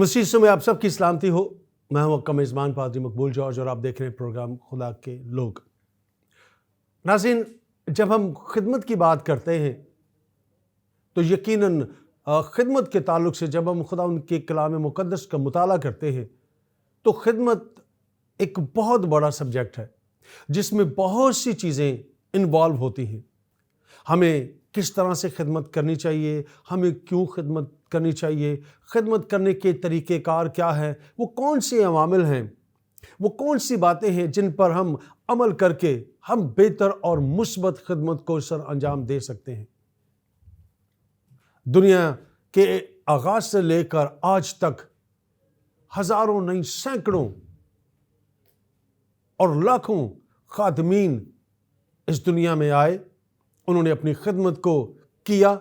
مسیح میں آپ سب کی سلامتی ہو۔ میں ہوں آپ کا میزبان پادری مقبول جارج اور آپ دیکھ رہے ہیں پروگرام خدا کے لوگ۔ ناظرین، جب ہم خدمت کی بات کرتے ہیں تو یقیناً خدمت کے تعلق سے جب ہم خدا ان کے کلام مقدس کا مطالعہ کرتے ہیں تو خدمت ایک بہت بڑا سبجیکٹ ہے جس میں بہت سی چیزیں انوالو ہوتی ہیں۔ ہمیں کس طرح سے خدمت کرنی چاہیے، ہمیں کیوں خدمت کرنی چاہیے، خدمت کرنے کے طریقہ کار کیا ہے، وہ کون سے عوامل ہیں، وہ کون سی باتیں ہیں جن پر ہم عمل کر کے ہم بہتر اور مثبت خدمت کو سر انجام دے سکتے ہیں۔ دنیا کے آغاز سے لے کر آج تک ہزاروں نہیں سینکڑوں اور لاکھوں خادمین اس دنیا میں آئے، انہوں نے اپنی خدمت کو کیا،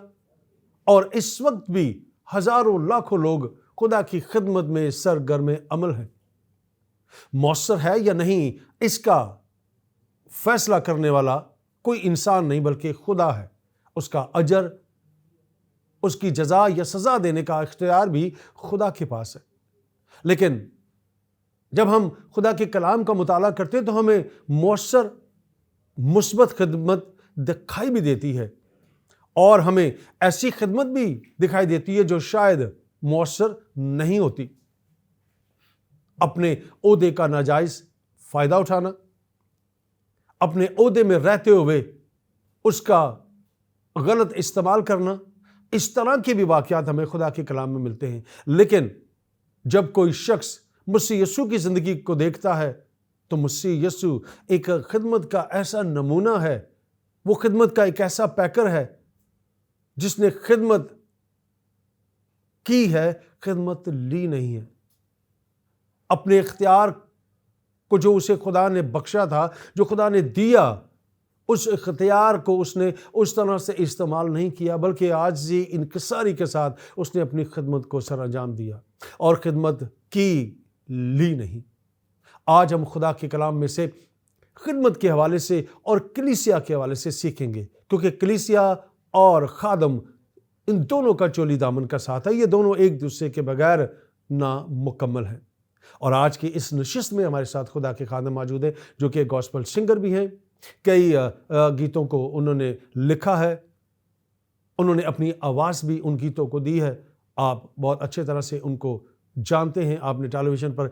اور اس وقت بھی ہزاروں لاکھوں لوگ خدا کی خدمت میں سرگرم عمل ہیں۔ مؤثر ہے یا نہیں، اس کا فیصلہ کرنے والا کوئی انسان نہیں بلکہ خدا ہے۔ اس کا اجر، اس کی جزا یا سزا دینے کا اختیار بھی خدا کے پاس ہے۔ لیکن جب ہم خدا کے کلام کا مطالعہ کرتے ہیں تو ہمیں مؤثر مثبت خدمت دکھائی بھی دیتی ہے، اور ہمیں ایسی خدمت بھی دکھائی دیتی ہے جو شاید مؤثر نہیں ہوتی۔ اپنے عہدے کا ناجائز فائدہ اٹھانا، اپنے عہدے میں رہتے ہوئے اس کا غلط استعمال کرنا، اس طرح کے بھی واقعات ہمیں خدا کے کلام میں ملتے ہیں۔ لیکن جب کوئی شخص مسیح یسوع کی زندگی کو دیکھتا ہے تو مسیح یسوع ایک خدمت کا ایسا نمونہ ہے، وہ خدمت کا ایک ایسا پیکر ہے جس نے خدمت کی ہے، خدمت لی نہیں ہے۔ اپنے اختیار کو جو اسے خدا نے بخشا تھا، جو خدا نے دیا، اس اختیار کو اس نے اس طرح سے استعمال نہیں کیا، بلکہ عاجزی انکساری کے ساتھ اس نے اپنی خدمت کو سر انجام دیا اور خدمت کی، لی نہیں۔ آج ہم خدا کے کلام میں سے خدمت کے حوالے سے اور کلیسیا کے حوالے سے سیکھیں گے، کیونکہ کلیسیا اور خادم ان دونوں کا چولی دامن کا ساتھ ہے، یہ دونوں ایک دوسرے کے بغیر نامکمل ہیں۔ اور آج کی اس نشست میں ہمارے ساتھ خدا کے خادم موجود ہیں جو کہ گوسپل سنگر بھی ہیں، کئی گیتوں کو انہوں نے لکھا ہے، انہوں نے اپنی آواز بھی ان گیتوں کو دی ہے۔ آپ بہت اچھے طرح سے ان کو جانتے ہیں، آپ نے ٹیلی ویژن پر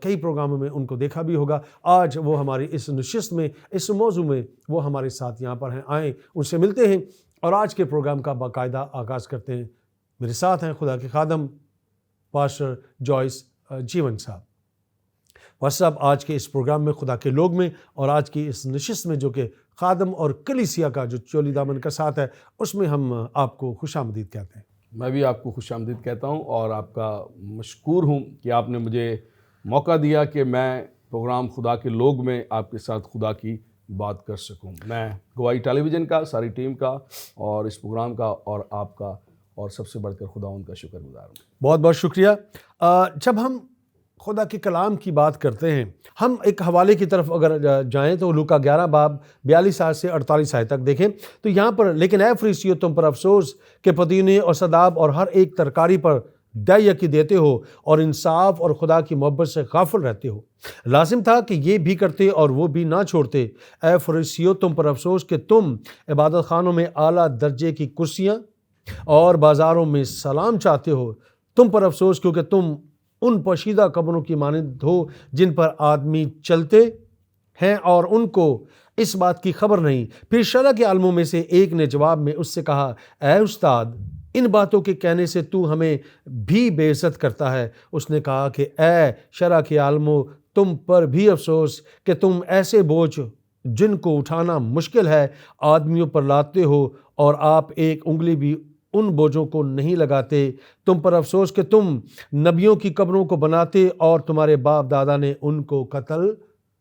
کئی پروگراموں میں ان کو دیکھا بھی ہوگا۔ آج وہ ہماری اس نشست میں، اس موضوع میں وہ ہمارے ساتھ یہاں پر ہیں، آئیں ان سے ملتے ہیں اور آج کے پروگرام کا باقاعدہ آغاز کرتے ہیں۔ میرے ساتھ ہیں خدا کے خادم پاسٹر جوائس جیون صاحب۔ پاسٹر صاحب، آج کے اس پروگرام میں خدا کے لوگ میں اور آج کی اس نشست میں جو کہ خادم اور کلیسیا کا جو چولی دامن کا ساتھ ہے، اس میں ہم آپ کو خوش آمدید کہتے ہیں۔ میں بھی آپ کو خوش آمدید کہتا ہوں اور آپ کا مشکور ہوں کہ آپ نے مجھے موقع دیا کہ میں پروگرام خدا کے لوگ میں آپ کے ساتھ خدا کی بات کر سکوں۔ میں گواہی ٹیلی ویژن کا، ساری ٹیم کا اور اس پروگرام کا اور آپ کا اور سب سے بڑھ کر خداوند کا شکر گزار ہوں۔ بہت بہت شکریہ۔ جب ہم خدا کے کلام کی بات کرتے ہیں، ہم ایک حوالے کی طرف اگر جائیں تو لوکا 11 باب 42 آیت سے 48 آیت تک دیکھیں تو یہاں پر، لیکن اے فریسیو تم پر افسوس کہ پدینے اور سداب اور ہر ایک ترکاری پر دہیکی دیتے ہو اور انصاف اور خدا کی محبت سے غافل رہتے ہو۔ لازم تھا کہ یہ بھی کرتے اور وہ بھی نہ چھوڑتے۔ اے فریسیو تم پر افسوس کہ تم عبادت خانوں میں اعلیٰ درجے کی کرسیاں اور بازاروں میں سلام چاہتے ہو۔ تم پر افسوس کیونکہ تم ان پوشیدہ قبروں کی مانند ہو جن پر آدمی چلتے ہیں اور ان کو اس بات کی خبر نہیں۔ پھر شرع کے عالموں میں سے ایک نے جواب میں اس سے کہا، اے استاد، ان باتوں کے کہنے سے تو ہمیں بھی بے عزت کرتا ہے۔ اس نے کہا کہ اے شرع کے عالموں، تم پر بھی افسوس کہ تم ایسے بوجھ جن کو اٹھانا مشکل ہے آدمیوں پر لاتے ہو اور آپ ایک انگلی بھی ان بوجھوں کو نہیں لگاتے۔ تم پر افسوس کہ تم نبیوں کی قبروں کو بناتے اور تمہارے باپ دادا نے ان کو قتل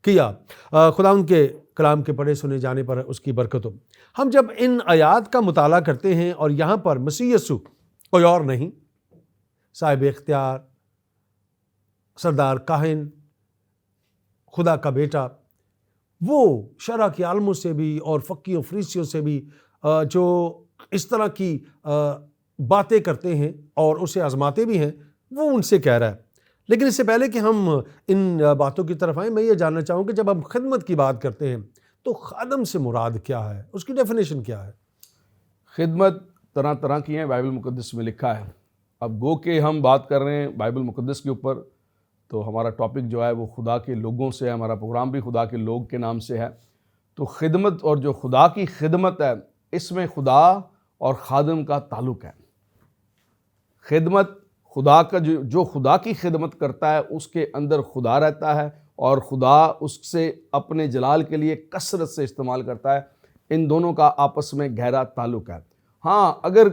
کیا۔ خدا ان کے کلام کے پڑھے سنے جانے پر اس کی برکت ہو۔ ہم جب ان آیات کا مطالعہ کرتے ہیں اور یہاں پر مسیح یسوع کوئی اور نہیں، صاحب اختیار، سردار کاہن، خدا کا بیٹا، وہ شرع کے عالموں سے بھی اور فقیوں فریسیوں سے بھی جو اس طرح کی باتیں کرتے ہیں اور اسے آزماتے بھی ہیں، وہ ان سے کہہ رہا ہے. لیکن اس سے پہلے کہ ہم ان باتوں کی طرف آئیں، میں یہ جاننا چاہوں کہ جب ہم خدمت کی بات کرتے ہیں تو خادم سے مراد کیا ہے، اس کی ڈیفینیشن کیا ہے؟ خدمت طرح طرح کی ہیں، بائبل مقدس میں لکھا ہے. اب گو کہ ہم بات کر رہے ہیں بائبل مقدس کے اوپر، تو ہمارا ٹاپک جو ہے وہ خدا کے لوگوں سے ہے، ہمارا پروگرام بھی خدا کے لوگ کے نام سے ہے. تو خدمت اور جو خدا کی خدمت ہے، اس میں خدا اور خادم کا تعلق ہے. خدمت خدا کا جو خدا کی خدمت کرتا ہے اس کے اندر خدا رہتا ہے، اور خدا اس سے اپنے جلال کے لیے کثرت سے استعمال کرتا ہے. ان دونوں کا آپس میں گہرا تعلق ہے. ہاں، اگر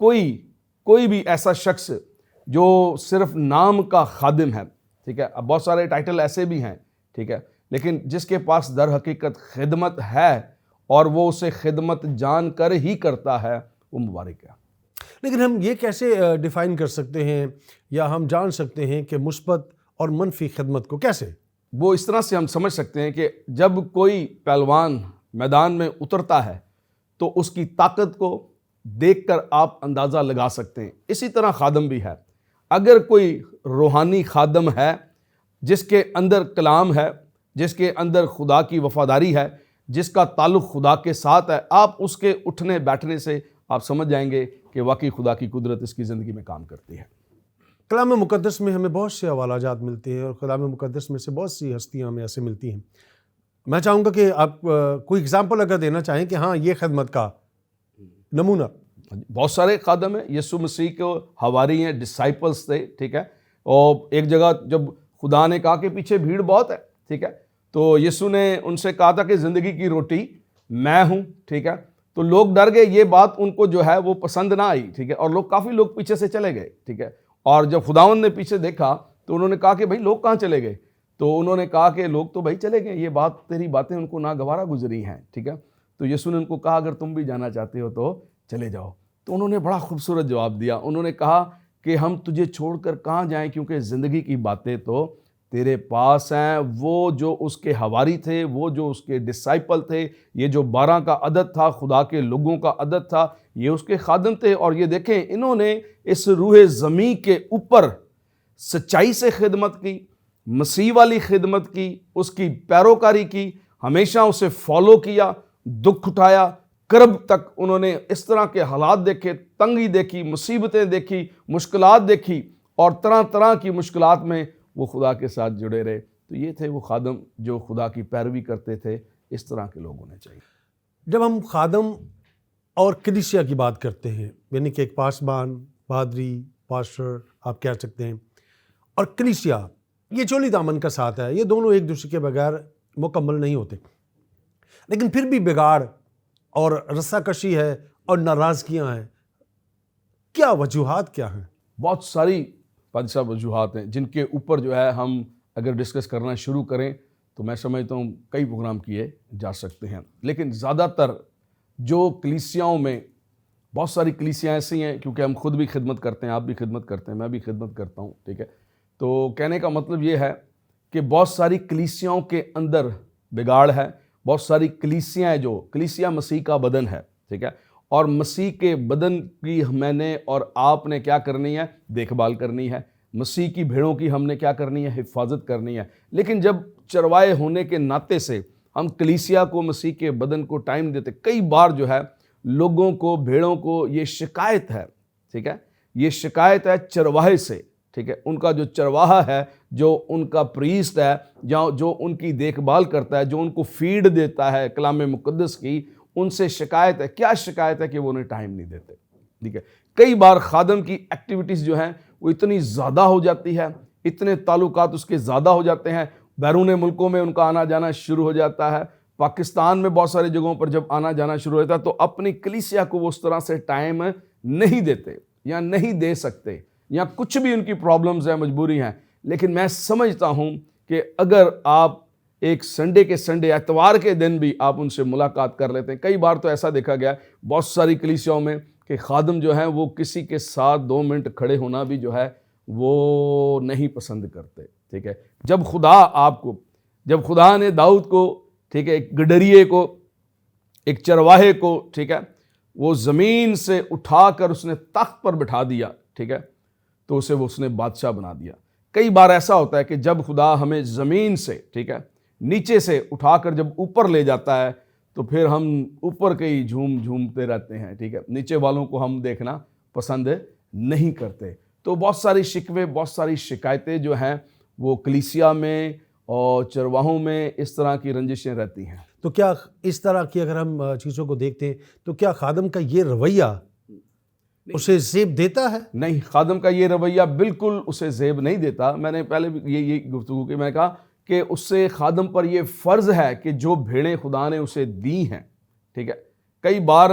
کوئی بھی ایسا شخص جو صرف نام کا خادم ہے، ٹھیک ہے، اب بہت سارے ٹائٹل ایسے بھی ہیں، ٹھیک ہے، لیکن جس کے پاس در حقیقت خدمت ہے اور وہ اسے خدمت جان کر ہی کرتا ہے، وہ مبارک ہے. لیکن ہم یہ کیسے ڈیفائن کر سکتے ہیں یا ہم جان سکتے ہیں کہ مثبت اور منفی خدمت کو کیسے؟ وہ اس طرح سے ہم سمجھ سکتے ہیں کہ جب کوئی پہلوان میدان میں اترتا ہے تو اس کی طاقت کو دیکھ کر آپ اندازہ لگا سکتے ہیں. اسی طرح خادم بھی ہے. اگر کوئی روحانی خادم ہے جس کے اندر کلام ہے، جس کے اندر خدا کی وفاداری ہے، جس کا تعلق خدا کے ساتھ ہے، آپ اس کے اٹھنے بیٹھنے سے آپ سمجھ جائیں گے کہ واقعی خدا کی قدرت اس کی زندگی میں کام کرتی ہے. کلام مقدس میں ہمیں بہت سے حوالہ جات ملتے ہیں اور کلام مقدس میں سے بہت سی ہستیاں ہمیں ایسے ملتی ہیں. میں چاہوں گا کہ آپ کوئی اگزامپل اگر دینا چاہیں کہ ہاں یہ خدمت کا نمونہ. بہت سارے خادم ہیں. یسوع مسیح کے حواری ہیں، ڈسائپلس تھے، ٹھیک ہے. اور ایک جگہ جب خدا نے کہا کہ پیچھے بھیڑ بہت ہے، ٹھیک ہے، تو یسوع نے ان سے کہا تھا کہ زندگی کی روٹی میں ہوں، ٹھیک ہے. تو لوگ ڈر گئے، یہ بات ان کو جو ہے وہ پسند نہ آئی، ٹھیک ہے، اور کافی لوگ پیچھے سے چلے گئے، ٹھیک ہے. اور جب خداوند نے پیچھے دیکھا تو انہوں نے کہا کہ بھائی لوگ کہاں چلے گئے؟ تو انہوں نے کہا کہ لوگ تو بھائی چلے گئے، یہ بات تیری باتیں ان کو ناگوارا گزری ہیں، ٹھیک ہے. تو یسوع نے ان کو کہا اگر تم بھی جانا چاہتے ہو تو چلے جاؤ. تو انہوں نے بڑا خوبصورت جواب دیا. انہوں نے کہا کہ ہم تجھے چھوڑ کر کہاں جائیں، کیونکہ زندگی کی باتیں تو تیرے پاس ہیں. وہ جو اس کے حواری تھے، وہ جو اس کے ڈسائپل تھے، یہ جو 12 کا عدد تھا، خدا کے لوگوں کا عدد تھا، یہ اس کے خادم تھے. اور یہ دیکھیں انہوں نے اس روح زمین کے اوپر سچائی سے خدمت کی، مسیح والی خدمت کی، اس کی پیروکاری کی، ہمیشہ اسے فالو کیا، دکھ اٹھایا، کرب تک انہوں نے اس طرح کے حالات دیکھے، تنگی دیکھی، مصیبتیں دیکھی، مشکلات دیکھی، اور طرح طرح کی مشکلات میں وہ خدا کے ساتھ جڑے رہے. تو یہ تھے وہ خادم جو خدا کی پیروی کرتے تھے. اس طرح کے لوگ ہونے چاہیے. جب ہم خادم اور کلیسیا کی بات کرتے ہیں، یعنی کہ ایک پاسبان، پادری، پاسٹر آپ کہہ سکتے ہیں، اور کلیسیا، یہ چولی دامن کا ساتھ ہے، یہ دونوں ایک دوسرے کے بغیر مکمل نہیں ہوتے. لیکن پھر بھی بگاڑ اور رسا کشی ہے اور ناراضگیاں ہیں. کیا وجوہات کیا ہیں؟ بہت ساری بادشاہ وجوہات ہیں جن کے اوپر جو ہے ہم اگر ڈسکس کرنا شروع کریں تو میں سمجھتا ہوں کئی پروگرام کیے جا سکتے ہیں. لیکن زیادہ تر جو کلیسیاؤں میں، بہت ساری کلیسیاں ایسی ہیں، کیونکہ ہم خود بھی خدمت کرتے ہیں، آپ بھی خدمت کرتے ہیں، میں بھی خدمت کرتا ہوں، ٹھیک ہے. تو کہنے کا مطلب یہ ہے کہ بہت ساری کلیسیاؤں کے اندر بگاڑ ہے. بہت ساری کلیسیاں ہیں، جو کلیسیا مسیح کا بدن ہے، ٹھیک ہے، اور مسیح کے بدن کی میں نے اور آپ نے کیا کرنی ہے؟ دیکھ بھال کرنی ہے. مسیح کی بھیڑوں کی ہم نے کیا کرنی ہے؟ حفاظت کرنی ہے. لیکن جب چروائے ہونے کے ناطے سے ہم کلیسیا کو، مسیح کے بدن کو ٹائم دیتے، کئی بار جو ہے لوگوں کو، بھیڑوں کو یہ شکایت ہے، ٹھیک ہے، یہ شکایت ہے چرواہے سے، ٹھیک ہے، ان کا جو چرواہا ہے، جو ان کا پریسٹ ہے، جو ان کی دیکھ بھال کرتا ہے، جو ان کو فیڈ دیتا ہے کلام مقدس کی، ان سے شکایت ہے. کیا شکایت ہے؟ کہ وہ انہیں ٹائم نہیں دیتے، ٹھیک ہے. کئی بار خادم کی ایکٹیویٹیز جو ہیں وہ اتنی زیادہ ہو جاتی ہے، اتنے تعلقات اس کے زیادہ ہو جاتے ہیں، بیرون ملکوں میں ان کا آنا جانا شروع ہو جاتا ہے. پاکستان میں بہت ساری جگہوں پر جب آنا جانا شروع ہوتا ہے تو اپنی کلیسیا کو وہ اس طرح سے ٹائم نہیں دیتے یا نہیں دے سکتے، یا کچھ بھی ان کی پرابلمز ہیں، مجبوری ہیں. لیکن میں سمجھتا ہوں کہ اگر آپ ایک سنڈے کے سنڈے، اتوار کے دن بھی آپ ان سے ملاقات کر لیتے ہیں. کئی بار تو ایسا دیکھا گیا بہت ساری کلیسیاؤں میں کہ خادم جو ہیں وہ کسی کے ساتھ 2 منٹ کھڑے ہونا بھی جو ہے وہ نہیں پسند کرتے، ٹھیک ہے. جب خدا نے داؤد کو، ٹھیک ہے، ایک گڈریے کو، ایک چرواہے کو، ٹھیک ہے، وہ زمین سے اٹھا کر اس نے تخت پر بٹھا دیا، ٹھیک ہے، تو اسے اس نے بادشاہ بنا دیا۔ کئی بار ایسا ہوتا ہے کہ جب خدا ہمیں زمین سے ٹھیک ہے نیچے سے اٹھا کر جب اوپر لے جاتا ہے تو پھر ہم اوپر کے ہی جھومتے رہتے ہیں، ٹھیک ہے، نیچے والوں کو ہم دیکھنا پسند نہیں کرتے۔ تو بہت ساری شکوے، بہت ساری شکایتیں جو ہیں وہ کلیسیا میں اور چرواہوں میں اس طرح کی رنجشیں رہتی ہیں۔ تو کیا اس طرح کی اگر ہم چیزوں کو دیکھتے ہیں تو کیا خادم کا یہ رویہ اسے زیب دیتا ہے؟ نہیں، خادم کا یہ رویہ بالکل اسے زیب نہیں دیتا۔ میں نے پہلے بھی یہ گفتگو کی، میں نے کہا کہ اس سے خادم پر یہ فرض ہے کہ جو بھیڑیں خدا نے اسے دی ہیں، ٹھیک ہے، کئی بار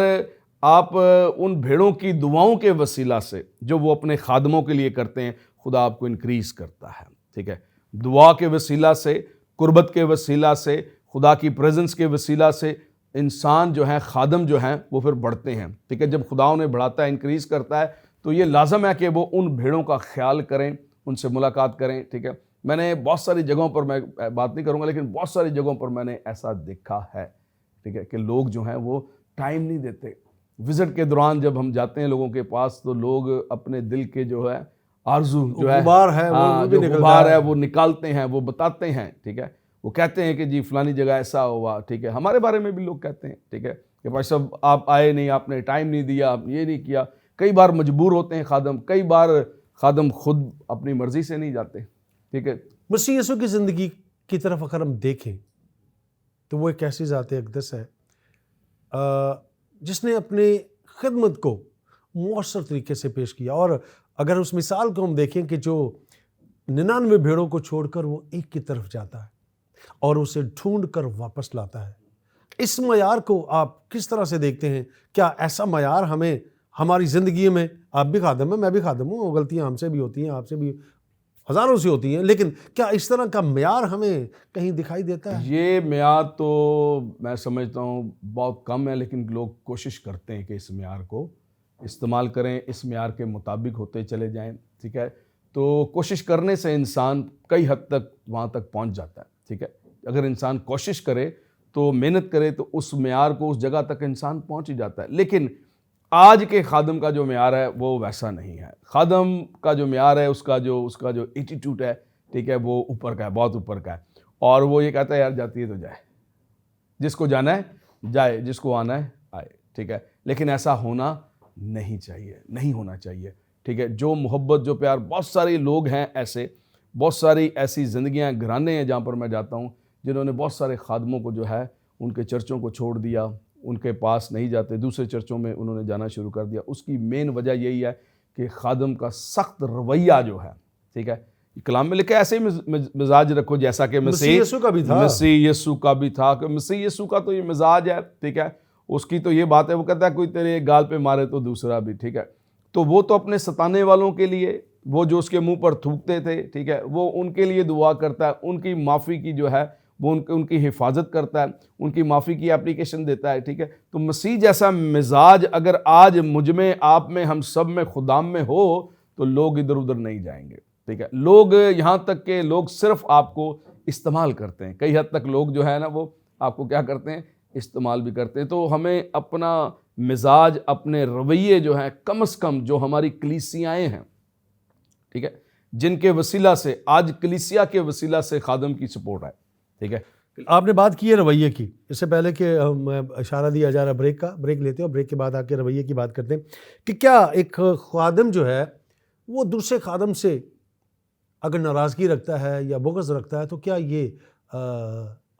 آپ ان بھیڑوں کی دعاؤں کے وسیلہ سے جو وہ اپنے خادموں کے لیے کرتے ہیں خدا آپ کو انکریز کرتا ہے، ٹھیک ہے، دعا کے وسیلہ سے، قربت کے وسیلہ سے، خدا کی پریزنس کے وسیلہ سے انسان جو ہیں، خادم جو ہیں وہ پھر بڑھتے ہیں، ٹھیک ہے۔ جب خدا انہیں بڑھاتا ہے، انکریز کرتا ہے تو یہ لازم ہے کہ وہ ان بھیڑوں کا خیال کریں، ان سے ملاقات کریں، ٹھیک ہے۔ میں نے بہت ساری جگہوں پر، میں بات نہیں کروں گا لیکن بہت ساری جگہوں پر میں نے ایسا دیکھا ہے، ٹھیک ہے، کہ لوگ جو ہیں وہ ٹائم نہیں دیتے۔ وزٹ کے دوران جب ہم جاتے ہیں لوگوں کے پاس تو لوگ اپنے دل کے جو ہے آرزو جو ہے، غبار ہے جو غبار ہے وہ نکالتے ہیں، وہ بتاتے ہیں، ٹھیک ہے، وہ کہتے ہیں کہ جی فلانی جگہ ایسا ہوا، ٹھیک ہے۔ ہمارے بارے میں بھی لوگ کہتے ہیں، ٹھیک ہے، کہ بھائی صاحب آپ آئے نہیں، آپ نے ٹائم نہیں دیا، آپ یہ نہیں کیا۔ کئی بار مجبور ہوتے ہیں خادم، کئی بار خادم خود اپنی مرضی سے نہیں جاتے، ٹھیک ہے۔ مسیح یسوع کی زندگی کی طرف اگر ہم دیکھیں تو وہ ایک ایسی ذات اقدس ہے جس نے اپنے خدمت کو مؤثر طریقے سے پیش کیا، اور اگر اس مثال کو ہم دیکھیں کہ جو 99 بھیڑوں کو چھوڑ کر وہ ایک کی طرف جاتا ہے اور اسے ڈھونڈ کر واپس لاتا ہے، اس معیار کو آپ کس طرح سے دیکھتے ہیں؟ کیا ایسا معیار ہمیں ہماری زندگی میں، آپ بھی خادم ہیں، میں بھی خادم ہوں، غلطیاں ہم سے بھی ہوتی ہیں، آپ سے بھی ہزاروں سے ہوتی ہیں، لیکن کیا اس طرح کا معیار ہمیں کہیں دکھائی دیتا ہے؟ یہ معیار تو میں سمجھتا ہوں بہت کم ہے، لیکن لوگ کوشش کرتے ہیں کہ اس معیار کو استعمال کریں، اس معیار کے مطابق ہوتے چلے جائیں، ٹھیک ہے۔ تو کوشش کرنے سے انسان کئی حد تک وہاں تک پہنچ جاتا ہے، ٹھیک ہے۔ اگر انسان کوشش کرے تو محنت کرے تو اس معیار کو، اس جگہ تک انسان پہنچ ہی جاتا ہے۔ لیکن آج کے خادم کا جو معیار ہے وہ ویسا نہیں ہے۔ خادم کا جو معیار ہے، اس کا جو ایٹیٹیوڈ ہے، ٹھیک ہے، وہ اوپر کا ہے، بہت اوپر کا ہے، اور وہ یہ کہتا ہے یار جاتی ہے تو جائے، جس کو جانا ہے جائے، جس کو آنا ہے آئے، ٹھیک ہے۔ لیکن ایسا ہونا نہیں چاہیے، نہیں ہونا چاہیے، ٹھیک ہے۔ جو محبت، جو پیار، بہت سارے لوگ ہیں ایسے، بہت ساری ایسی زندگیاں، گھرانے ہیں جہاں پر میں جاتا ہوں جنہوں نے بہت سارے خادموں کو جو ہے ان کے چرچوں کو چھوڑ دیا، ان کے پاس نہیں جاتے، دوسرے چرچوں میں انہوں نے جانا شروع کر دیا۔ اس کی مین وجہ یہی ہے کہ خادم کا سخت رویہ جو ہے، ٹھیک ہے، کلام میں لکھا ہے ایسے ہی مزاج رکھو جیسا کہ مسیح یسوع کا بھی تھا، مسیح یسوع کا بھی تھا، کہ مسیح یسوع کا تو یہ مزاج ہے، ٹھیک ہے۔ اس کی تو یہ بات ہے، وہ کہتا ہے کوئی تیرے گال پہ مارے تو دوسرا بھی، ٹھیک ہے۔ تو وہ تو اپنے ستانے والوں کے لیے، وہ جو اس کے منہ پر تھوکتے تھے، ٹھیک ہے، وہ ان کے لیے دعا کرتا ہے، ان کی معافی کی جو ہے وہ ان کی حفاظت کرتا ہے، ان کی معافی کی اپلیکیشن دیتا ہے، ٹھیک ہے۔ تو مسیح جیسا مزاج اگر آج مجھ میں، آپ میں، ہم سب میں، خدام میں ہو تو لوگ ادھر ادھر نہیں جائیں گے، ٹھیک ہے۔ لوگ یہاں تک کہ لوگ صرف آپ کو استعمال کرتے ہیں، کئی حد تک لوگ جو ہے نا وہ آپ کو کیا کرتے ہیں، استعمال بھی کرتے ہیں۔ تو ہمیں اپنا مزاج، اپنے رویے جو ہیں، کم از کم جو ہماری کلیسیائیں ہیں، ٹھیک ہے، جن کے وسیلہ سے آج کلیسیا کے وسیلہ سے خادم کی سپورٹ ہے، ٹھیک ہے۔ آپ نے بات کی ہے رویے کی، اس سے پہلے کہ اشارہ دیا جا رہا بریک کا، بریک لیتے ہیں اور بریک کے بعد آ کے رویے کی بات کرتے ہیں کہ کیا ایک خادم جو ہے وہ دوسرے خادم سے اگر ناراضگی رکھتا ہے یا بغض رکھتا ہے تو کیا یہ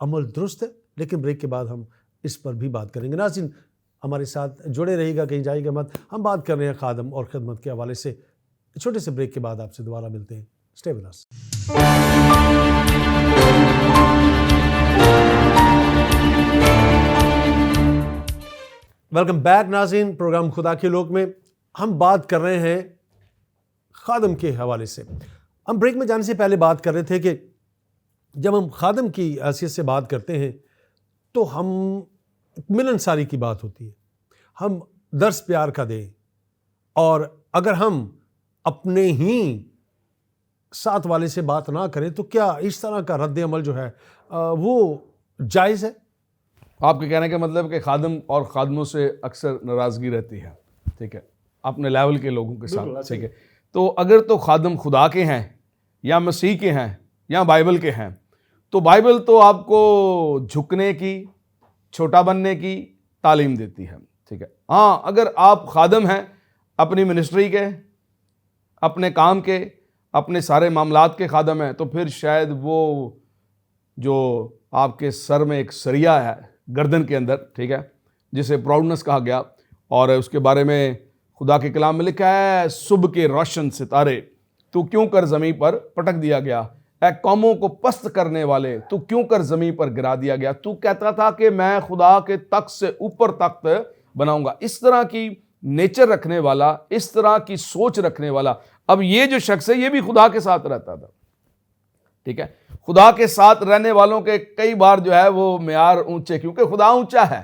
عمل درست ہے؟ لیکن بریک کے بعد ہم اس پر بھی بات کریں گے۔ ناظرین ہمارے ساتھ جڑے رہیے گا، کہیں جائے گا مت۔ ہم بات کر رہے ہیں خادم اور خدمت کے حوالے سے۔ چھوٹے سے بریک کے بعد آپ سے دوبارہ ملتے ہیں، stay with us. Welcome back ناظرین، پروگرام خدا کے لوگ میں ہم بات کر رہے ہیں خادم کے حوالے سے۔ ہم بریک میں جانے سے پہلے بات کر رہے تھے کہ جب ہم خادم کی حیثیت سے بات کرتے ہیں تو ہم ملنساری کی بات ہوتی ہے، ہم درس پیار کا دیں، اور اگر ہم اپنے ہی ساتھ والے سے بات نہ کریں تو کیا اس طرح کا رد عمل جو ہے وہ جائز ہے؟ آپ کے کہنے کا مطلب کہ خادم اور خادموں سے اکثر ناراضگی رہتی ہے، ٹھیک ہے، اپنے لیول کے لوگوں کے ساتھ، ٹھیک ہے۔ تو اگر تو خادم خدا کے ہیں یا مسیح کے ہیں یا بائبل کے ہیں تو بائبل تو آپ کو جھکنے کی، چھوٹا بننے کی تعلیم دیتی ہے، ٹھیک ہے. ہاں اگر آپ خادم ہیں اپنی منسٹری کے، اپنے کام کے، اپنے سارے معاملات کے خادم ہیں، تو پھر شاید وہ جو آپ کے سر میں ایک سریا ہے گردن کے اندر، ٹھیک ہے، جسے پراؤڈنس کہا گیا، اور اس کے بارے میں خدا کے کلام میں لکھا ہے صبح کے روشن ستارے تو کیوں کر زمین پر پٹک دیا گیا، اے قوموں کو پست کرنے والے تو کیوں کر زمین پر گرا دیا گیا. تو کہتا تھا کہ میں خدا کے تخت سے اوپر تخت بناؤں گا. اس طرح کی نیچر رکھنے والا، اس طرح کی سوچ رکھنے والا. اب یہ جو شخص ہے یہ بھی خدا کے ساتھ رہتا تھا، ٹھیک ہے. خدا کے ساتھ رہنے والوں کے کئی بار جو ہے وہ معیار اونچے، کیونکہ خدا اونچا ہے،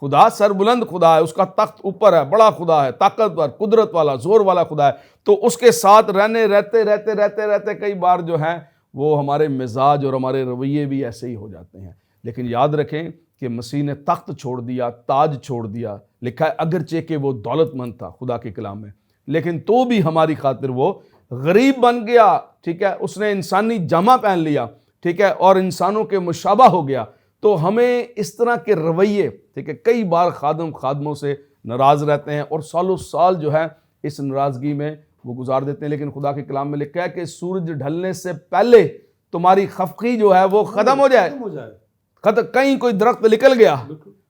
خدا سربلند خدا ہے، اس کا تخت اوپر ہے، بڑا خدا ہے، طاقتور، قدرت والا، زور والا خدا ہے. تو اس کے ساتھ رہتے کئی بار جو ہیں وہ ہمارے مزاج اور ہمارے رویے بھی ایسے ہی ہو جاتے ہیں. لیکن یاد رکھیں کہ مسیح نے تخت چھوڑ دیا، تاج چھوڑ دیا. لکھا ہے اگرچہ کہ وہ دولت مند تھا خدا کے کلام میں، لیکن تو بھی ہماری خاطر وہ غریب بن گیا، ٹھیک ہے. اس نے انسانی جامہ پہن لیا، ٹھیک ہے، اور انسانوں کے مشابہ ہو گیا. تو ہمیں اس طرح کے رویے، ٹھیک ہے، کئی بار خادموں سے ناراض رہتے ہیں اور سالوں سال جو ہے اس ناراضگی میں وہ گزار دیتے ہیں. لیکن خدا کے کلام میں لکھا ہے کہ سورج ڈھلنے سے پہلے تمہاری خفقی جو ہے وہ ختم ہو جائے. کہیں کوئی درخت نکل گیا،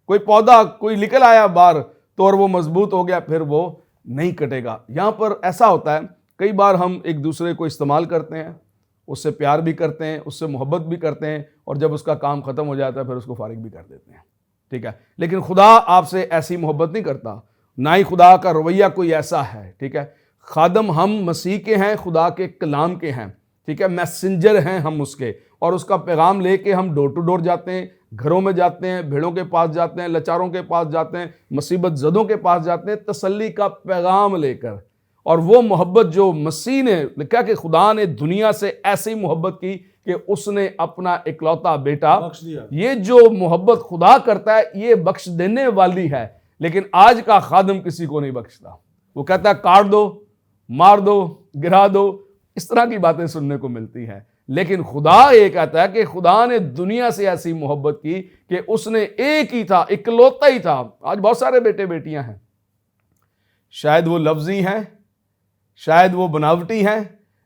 کوئی پودا کوئی نکل آیا باہر تو اور وہ مضبوط ہو گیا، پھر وہ نہیں کٹے گا. یہاں پر ایسا ہوتا ہے کئی بار ہم ایک دوسرے کو استعمال کرتے ہیں، اس سے پیار بھی کرتے ہیں، اس سے محبت بھی کرتے ہیں، اور جب اس کا کام ختم ہو جاتا ہے پھر اس کو فارغ بھی کر دیتے ہیں، ٹھیک ہے. لیکن خدا آپ سے ایسی محبت نہیں کرتا، نہ ہی خدا کا رویہ کوئی ایسا ہے، ٹھیک ہے. خادم ہم مسیح کے ہیں، خدا کے کلام کے ہیں، ٹھیک ہے، میسنجر ہیں ہم اس کے، اور اس کا پیغام لے کے ہم ڈور ٹو ڈور جاتے ہیں، گھروں میں جاتے ہیں، بھیڑوں کے پاس جاتے ہیں، لچاروں کے پاس جاتے ہیں، مصیبت زدوں کے پاس جاتے ہیں، تسلی کا پیغام لے کر. اور وہ محبت جو مسیح نے لکھا کہ خدا نے دنیا سے ایسی محبت کی کہ اس نے اپنا اکلوتا بیٹا بخش دیا. یہ جو محبت خدا کرتا ہے یہ بخش دینے والی ہے. لیکن آج کا خادم کسی کو نہیں بخشتا، وہ کہتا ہے کاٹ دو، مار دو، گرا دو، اس طرح کی باتیں سننے کو ملتی ہیں. لیکن خدا یہ کہتا ہے کہ خدا نے دنیا سے ایسی محبت کی کہ اس نے ایک ہی تھا، اکلوتا ہی تھا. آج بہت سارے بیٹے بیٹیاں ہیں، شاید وہ لفظی ہیں، شاید وہ بناوٹی ہیں،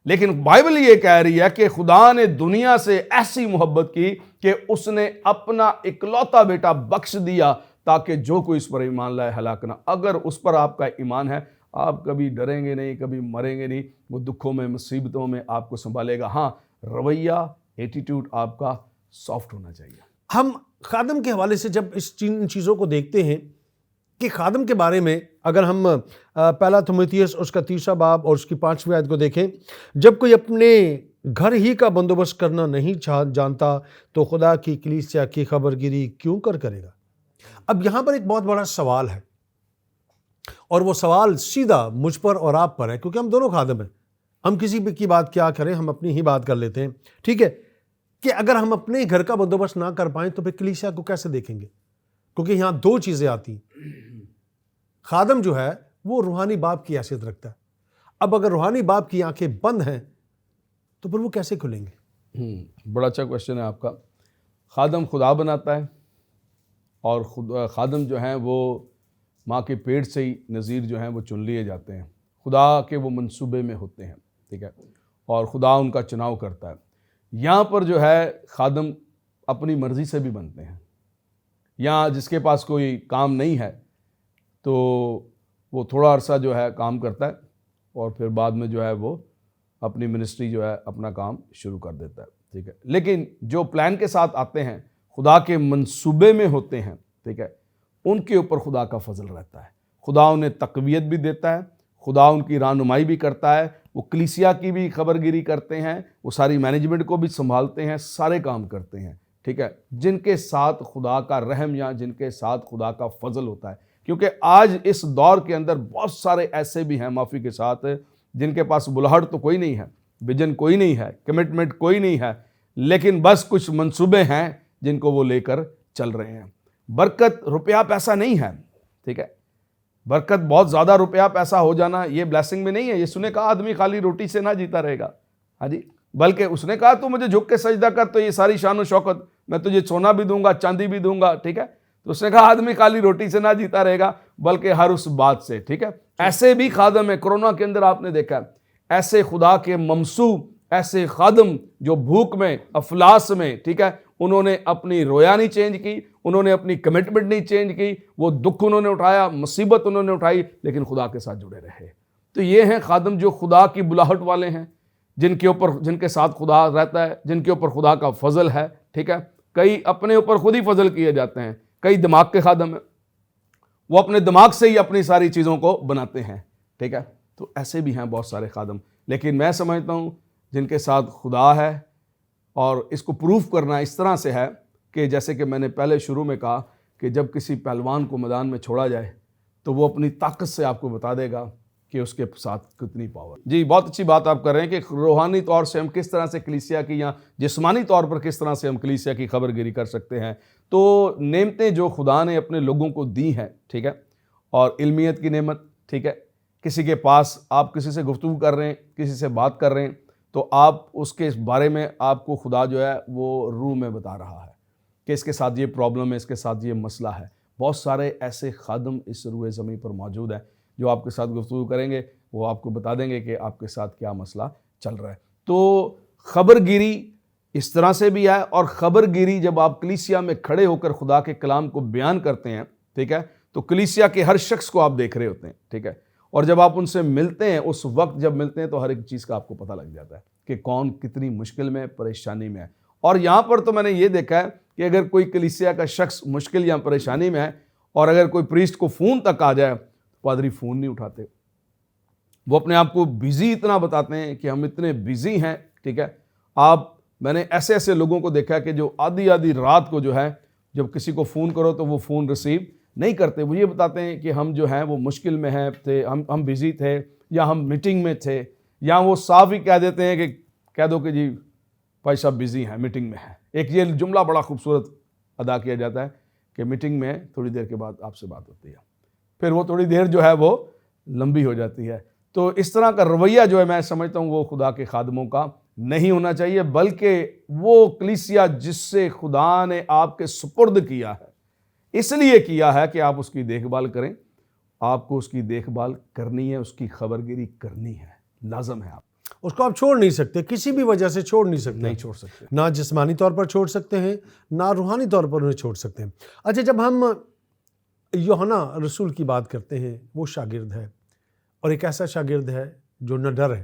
لیکن بائبل یہ کہہ رہی ہے کہ خدا نے دنیا سے ایسی محبت کی کہ اس نے اپنا اکلوتا بیٹا بخش دیا تاکہ جو کوئی اس پر ایمان لائے ہلاک نہ. اگر اس پر آپ کا ایمان ہے آپ کبھی ڈریں گے نہیں، کبھی مریں گے نہیں. وہ دکھوں میں، مصیبتوں میں آپ کو سنبھالے گا. ہاں رویہ، ایٹیٹیوڈ آپ کا سافٹ ہونا چاہیے. ہم خادم کے حوالے سے جب ان چیزوں کو دیکھتے ہیں کہ خادم کے بارے میں اگر ہم پہلا تیموتھیوس اس کا 3 باب اور اس کی 5 آیت کو دیکھیں، جب کوئی اپنے گھر ہی کا بندوبست کرنا نہیں جانتا تو خدا کی کلیسیا کی خبرگیری کیوں کرے گا. اب یہاں پر ایک بہت بڑا سوال ہے، اور وہ سوال سیدھا مجھ پر اور آپ پر ہے، کیونکہ ہم دونوں خادم ہیں. ہم کسی کی بات کیا کریں، ہم اپنی ہی بات کر لیتے ہیں، ٹھیک ہے. کہ اگر ہم اپنے گھر کا بندوبست نہ کر پائیں تو پھر کلیسیا کو کیسے دیکھیں گے؟ کیونکہ یہاں 2 چیزیں آتی ہیں. خادم جو ہے وہ روحانی باپ کی حیثیت رکھتا ہے. اب اگر روحانی باپ کی آنکھیں بند ہیں تو پھر وہ کیسے کھلیں گے؟ بڑا اچھا کوشچن ہے آپ کا. خادم خدا بناتا ہے، اور خادم جو ہیں وہ ماں کے پیٹ سے ہی نذیر جو ہیں وہ چن لیے جاتے ہیں، خدا کے وہ منصوبے میں ہوتے ہیں، ٹھیک ہے، اور خدا ان کا چناؤ کرتا ہے. یہاں پر جو ہے خادم اپنی مرضی سے بھی بنتے ہیں. یہاں جس کے پاس کوئی کام نہیں ہے تو وہ تھوڑا عرصہ جو ہے کام کرتا ہے اور پھر بعد میں جو ہے وہ اپنی منسٹری جو ہے اپنا کام شروع کر دیتا ہے، ٹھیک ہے. لیکن جو پلان کے ساتھ آتے ہیں، خدا کے منصوبے میں ہوتے ہیں، ٹھیک ہے، ان کے اوپر خدا کا فضل رہتا ہے. خدا انہیں تقویت بھی دیتا ہے، خدا ان کی رہنمائی بھی کرتا ہے، وہ کلیسیا کی بھی خبرگیری کرتے ہیں، وہ ساری مینجمنٹ کو بھی سنبھالتے ہیں، سارے کام کرتے ہیں، ٹھیک ہے، جن کے ساتھ خدا کا رحم یا جن کے ساتھ خدا کا فضل ہوتا ہے. کیونکہ آج اس دور کے اندر بہت سارے ایسے بھی ہیں معافی کے ساتھ جن کے پاس بلہڑ تو کوئی نہیں ہے، ویژن کوئی نہیں ہے، کمٹمنٹ کوئی نہیں ہے، لیکن بس کچھ منصوبے ہیں جن کو وہ لے کر چل رہے ہیں. برکت روپیہ پیسہ نہیں ہے، ٹھیک ہے، برکت بہت زیادہ روپیہ پیسہ ہو جانا یہ بلیسنگ میں نہیں ہے. یسوع نے کہا آدمی خالی روٹی سے نہ جیتا رہے گا, ہاں جی, بلکہ اس نے کہا تو مجھے جھک کے سجدہ کر تو یہ ساری شان و شوکت میں تجھے سونا بھی دوں گا, چاندی بھی دوں گا, ٹھیک ہے. تو اس نے کہا آدمی خالی روٹی سے نہ جیتا رہے گا بلکہ ہر اس بات سے, ٹھیک ہے. ایسے بھی خادم ہیں کرونا کے اندر, آپ نے دیکھا ایسے خدا کے ممسو, ایسے خادم جو بھوک میں, افلاس میں, ٹھیک ہے, انہوں نے اپنی رویا نہیں چینج کی, انہوں نے اپنی کمٹمنٹ نہیں چینج کی, وہ دکھ انہوں نے اٹھایا, مصیبت انہوں نے اٹھائی, لیکن خدا کے ساتھ جڑے رہے. تو یہ ہیں خادم جو خدا کی بلاہٹ والے ہیں, جن کے ساتھ خدا رہتا ہے, جن کے اوپر خدا کا فضل ہے, ٹھیک ہے. کئی اپنے اوپر خود ہی فضل کیے جاتے ہیں, کئی دماغ کے خادم ہیں, وہ اپنے دماغ سے ہی اپنی ساری چیزوں کو بناتے ہیں, ٹھیک ہے. تو ایسے بھی ہیں بہت سارے خادم, لیکن میں سمجھتا ہوں جن کے ساتھ خدا ہے, اور اس کو پروف کرنا اس طرح سے ہے کہ جیسے کہ میں نے پہلے شروع میں کہا کہ جب کسی پہلوان کو میدان میں چھوڑا جائے تو وہ اپنی طاقت سے آپ کو بتا دے گا کہ اس کے ساتھ کتنی پاور. جی بہت اچھی بات آپ کر رہے ہیں کہ روحانی طور سے ہم کس طرح سے کلیسیا کی یا جسمانی طور پر کس طرح سے ہم کلیسیا کی خبر گیری کر سکتے ہیں. تو نعمتیں جو خدا نے اپنے لوگوں کو دی ہیں, ٹھیک ہے, اور علمیت کی نعمت, ٹھیک ہے, کسی کے پاس آپ کسی سے گفتگو کر رہے ہیں, کسی سے بات کر رہے ہیں, تو آپ اس کے بارے میں آپ کو خدا جو ہے وہ روح میں بتا رہا ہے کہ اس کے ساتھ یہ پرابلم ہے, اس کے ساتھ یہ مسئلہ ہے. بہت سارے ایسے خادم اس روئے زمین پر موجود ہیں جو آپ کے ساتھ گفتگو کریں گے, وہ آپ کو بتا دیں گے کہ آپ کے ساتھ کیا مسئلہ چل رہا ہے. تو خبر گیری اس طرح سے بھی ہے, اور خبر گیری جب آپ کلیسیا میں کھڑے ہو کر خدا کے کلام کو بیان کرتے ہیں, ٹھیک ہے, تو کلیسیا کے ہر شخص کو آپ دیکھ رہے ہوتے ہیں, ٹھیک ہے, اور جب آپ ان سے ملتے ہیں, اس وقت جب ملتے ہیں تو ہر ایک چیز کا آپ کو پتہ لگ جاتا ہے کہ کون کتنی مشکل میں, پریشانی میں ہے. اور یہاں پر تو میں نے یہ دیکھا ہے کہ اگر کوئی کلیسیا کا شخص مشکل یا پریشانی میں ہے, اور اگر کوئی پریسٹ کو فون تک آ جائے, پادری فون نہیں اٹھاتے, وہ اپنے آپ کو بیزی اتنا بتاتے ہیں کہ ہم اتنے بیزی ہیں, ٹھیک ہے. میں نے ایسے ایسے لوگوں کو دیکھا کہ جو آدھی رات کو جو ہے جب کسی کو فون کرو تو وہ فون ریسیو نہیں کرتے. وہ یہ بتاتے ہیں کہ ہم جو ہیں وہ مشکل میں ہیں تھے, ہم بیزی تھے, یا ہم میٹنگ میں تھے, یا وہ صاف ہی کہہ دیتے ہیں کہ کہہ دو کہ جی بھائی صاحب بیزی ہیں, میٹنگ میں ہیں. ایک یہ جملہ بڑا خوبصورت ادا کیا جاتا ہے کہ میٹنگ میں تھوڑی دیر کے بعد آپ سے بات ہوتی ہے, پھر وہ تھوڑی دیر جو ہے وہ لمبی ہو جاتی ہے. تو اس طرح کا رویہ جو ہے میں سمجھتا ہوں وہ خدا کے خادموں کا نہیں ہونا چاہیے, بلکہ وہ کلیسیا جس سے خدا نے آپ کے سپرد کیا ہے, اس لیے کیا ہے کہ آپ اس کی دیکھ بھال کریں. آپ کو اس کی دیکھ بھال کرنی ہے, اس کی خبر گیری کرنی ہے, لازم ہے. اس کو آپ چھوڑ نہیں سکتے, کسی بھی وجہ سے چھوڑ نہیں سکتے, نہیں چھوڑ سکتے, نہ جسمانی طور پر چھوڑ سکتے ہیں, نہ روحانی طور پر انہیں چھوڑ سکتے ہیں. اچھا, جب ہم یوحنا رسول کی بات کرتے ہیں, وہ شاگرد ہے, اور ایک ایسا شاگرد ہے جو نڈر ہے,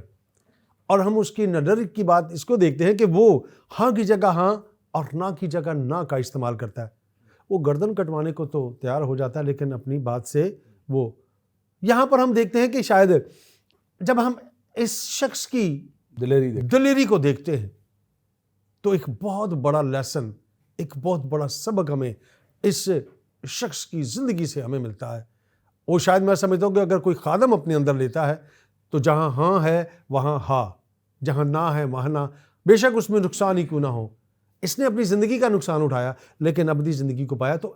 اور ہم اس کی نڈر کی بات اس کو دیکھتے ہیں کہ وہ ہاں کی جگہ ہاں اور نہ کی جگہ نہ کا استعمال کرتا ہے. وہ گردن کٹوانے کو تو تیار ہو جاتا ہے, لیکن اپنی بات سے وہ, یہاں پر ہم دیکھتے ہیں کہ شاید جب ہم اس شخص کی دلیری کو دیکھتے ہیں تو ایک بہت بڑا لیسن, ایک بہت بڑا سبق ہمیں اس شخص کی زندگی سے ہمیں ملتا ہے. وہ شاید میں سمجھتا ہوں کہ اگر کوئی خادم اپنے اندر لیتا ہے تو جہاں ہاں ہے وہاں ہاں, جہاں نہ ہے وہاں نہ, بے شک اس میں نقصان ہی کیوں نہ ہو. اس نے اپنی زندگی کا نقصان اٹھایا لیکن ابدی زندگی کو پایا. تو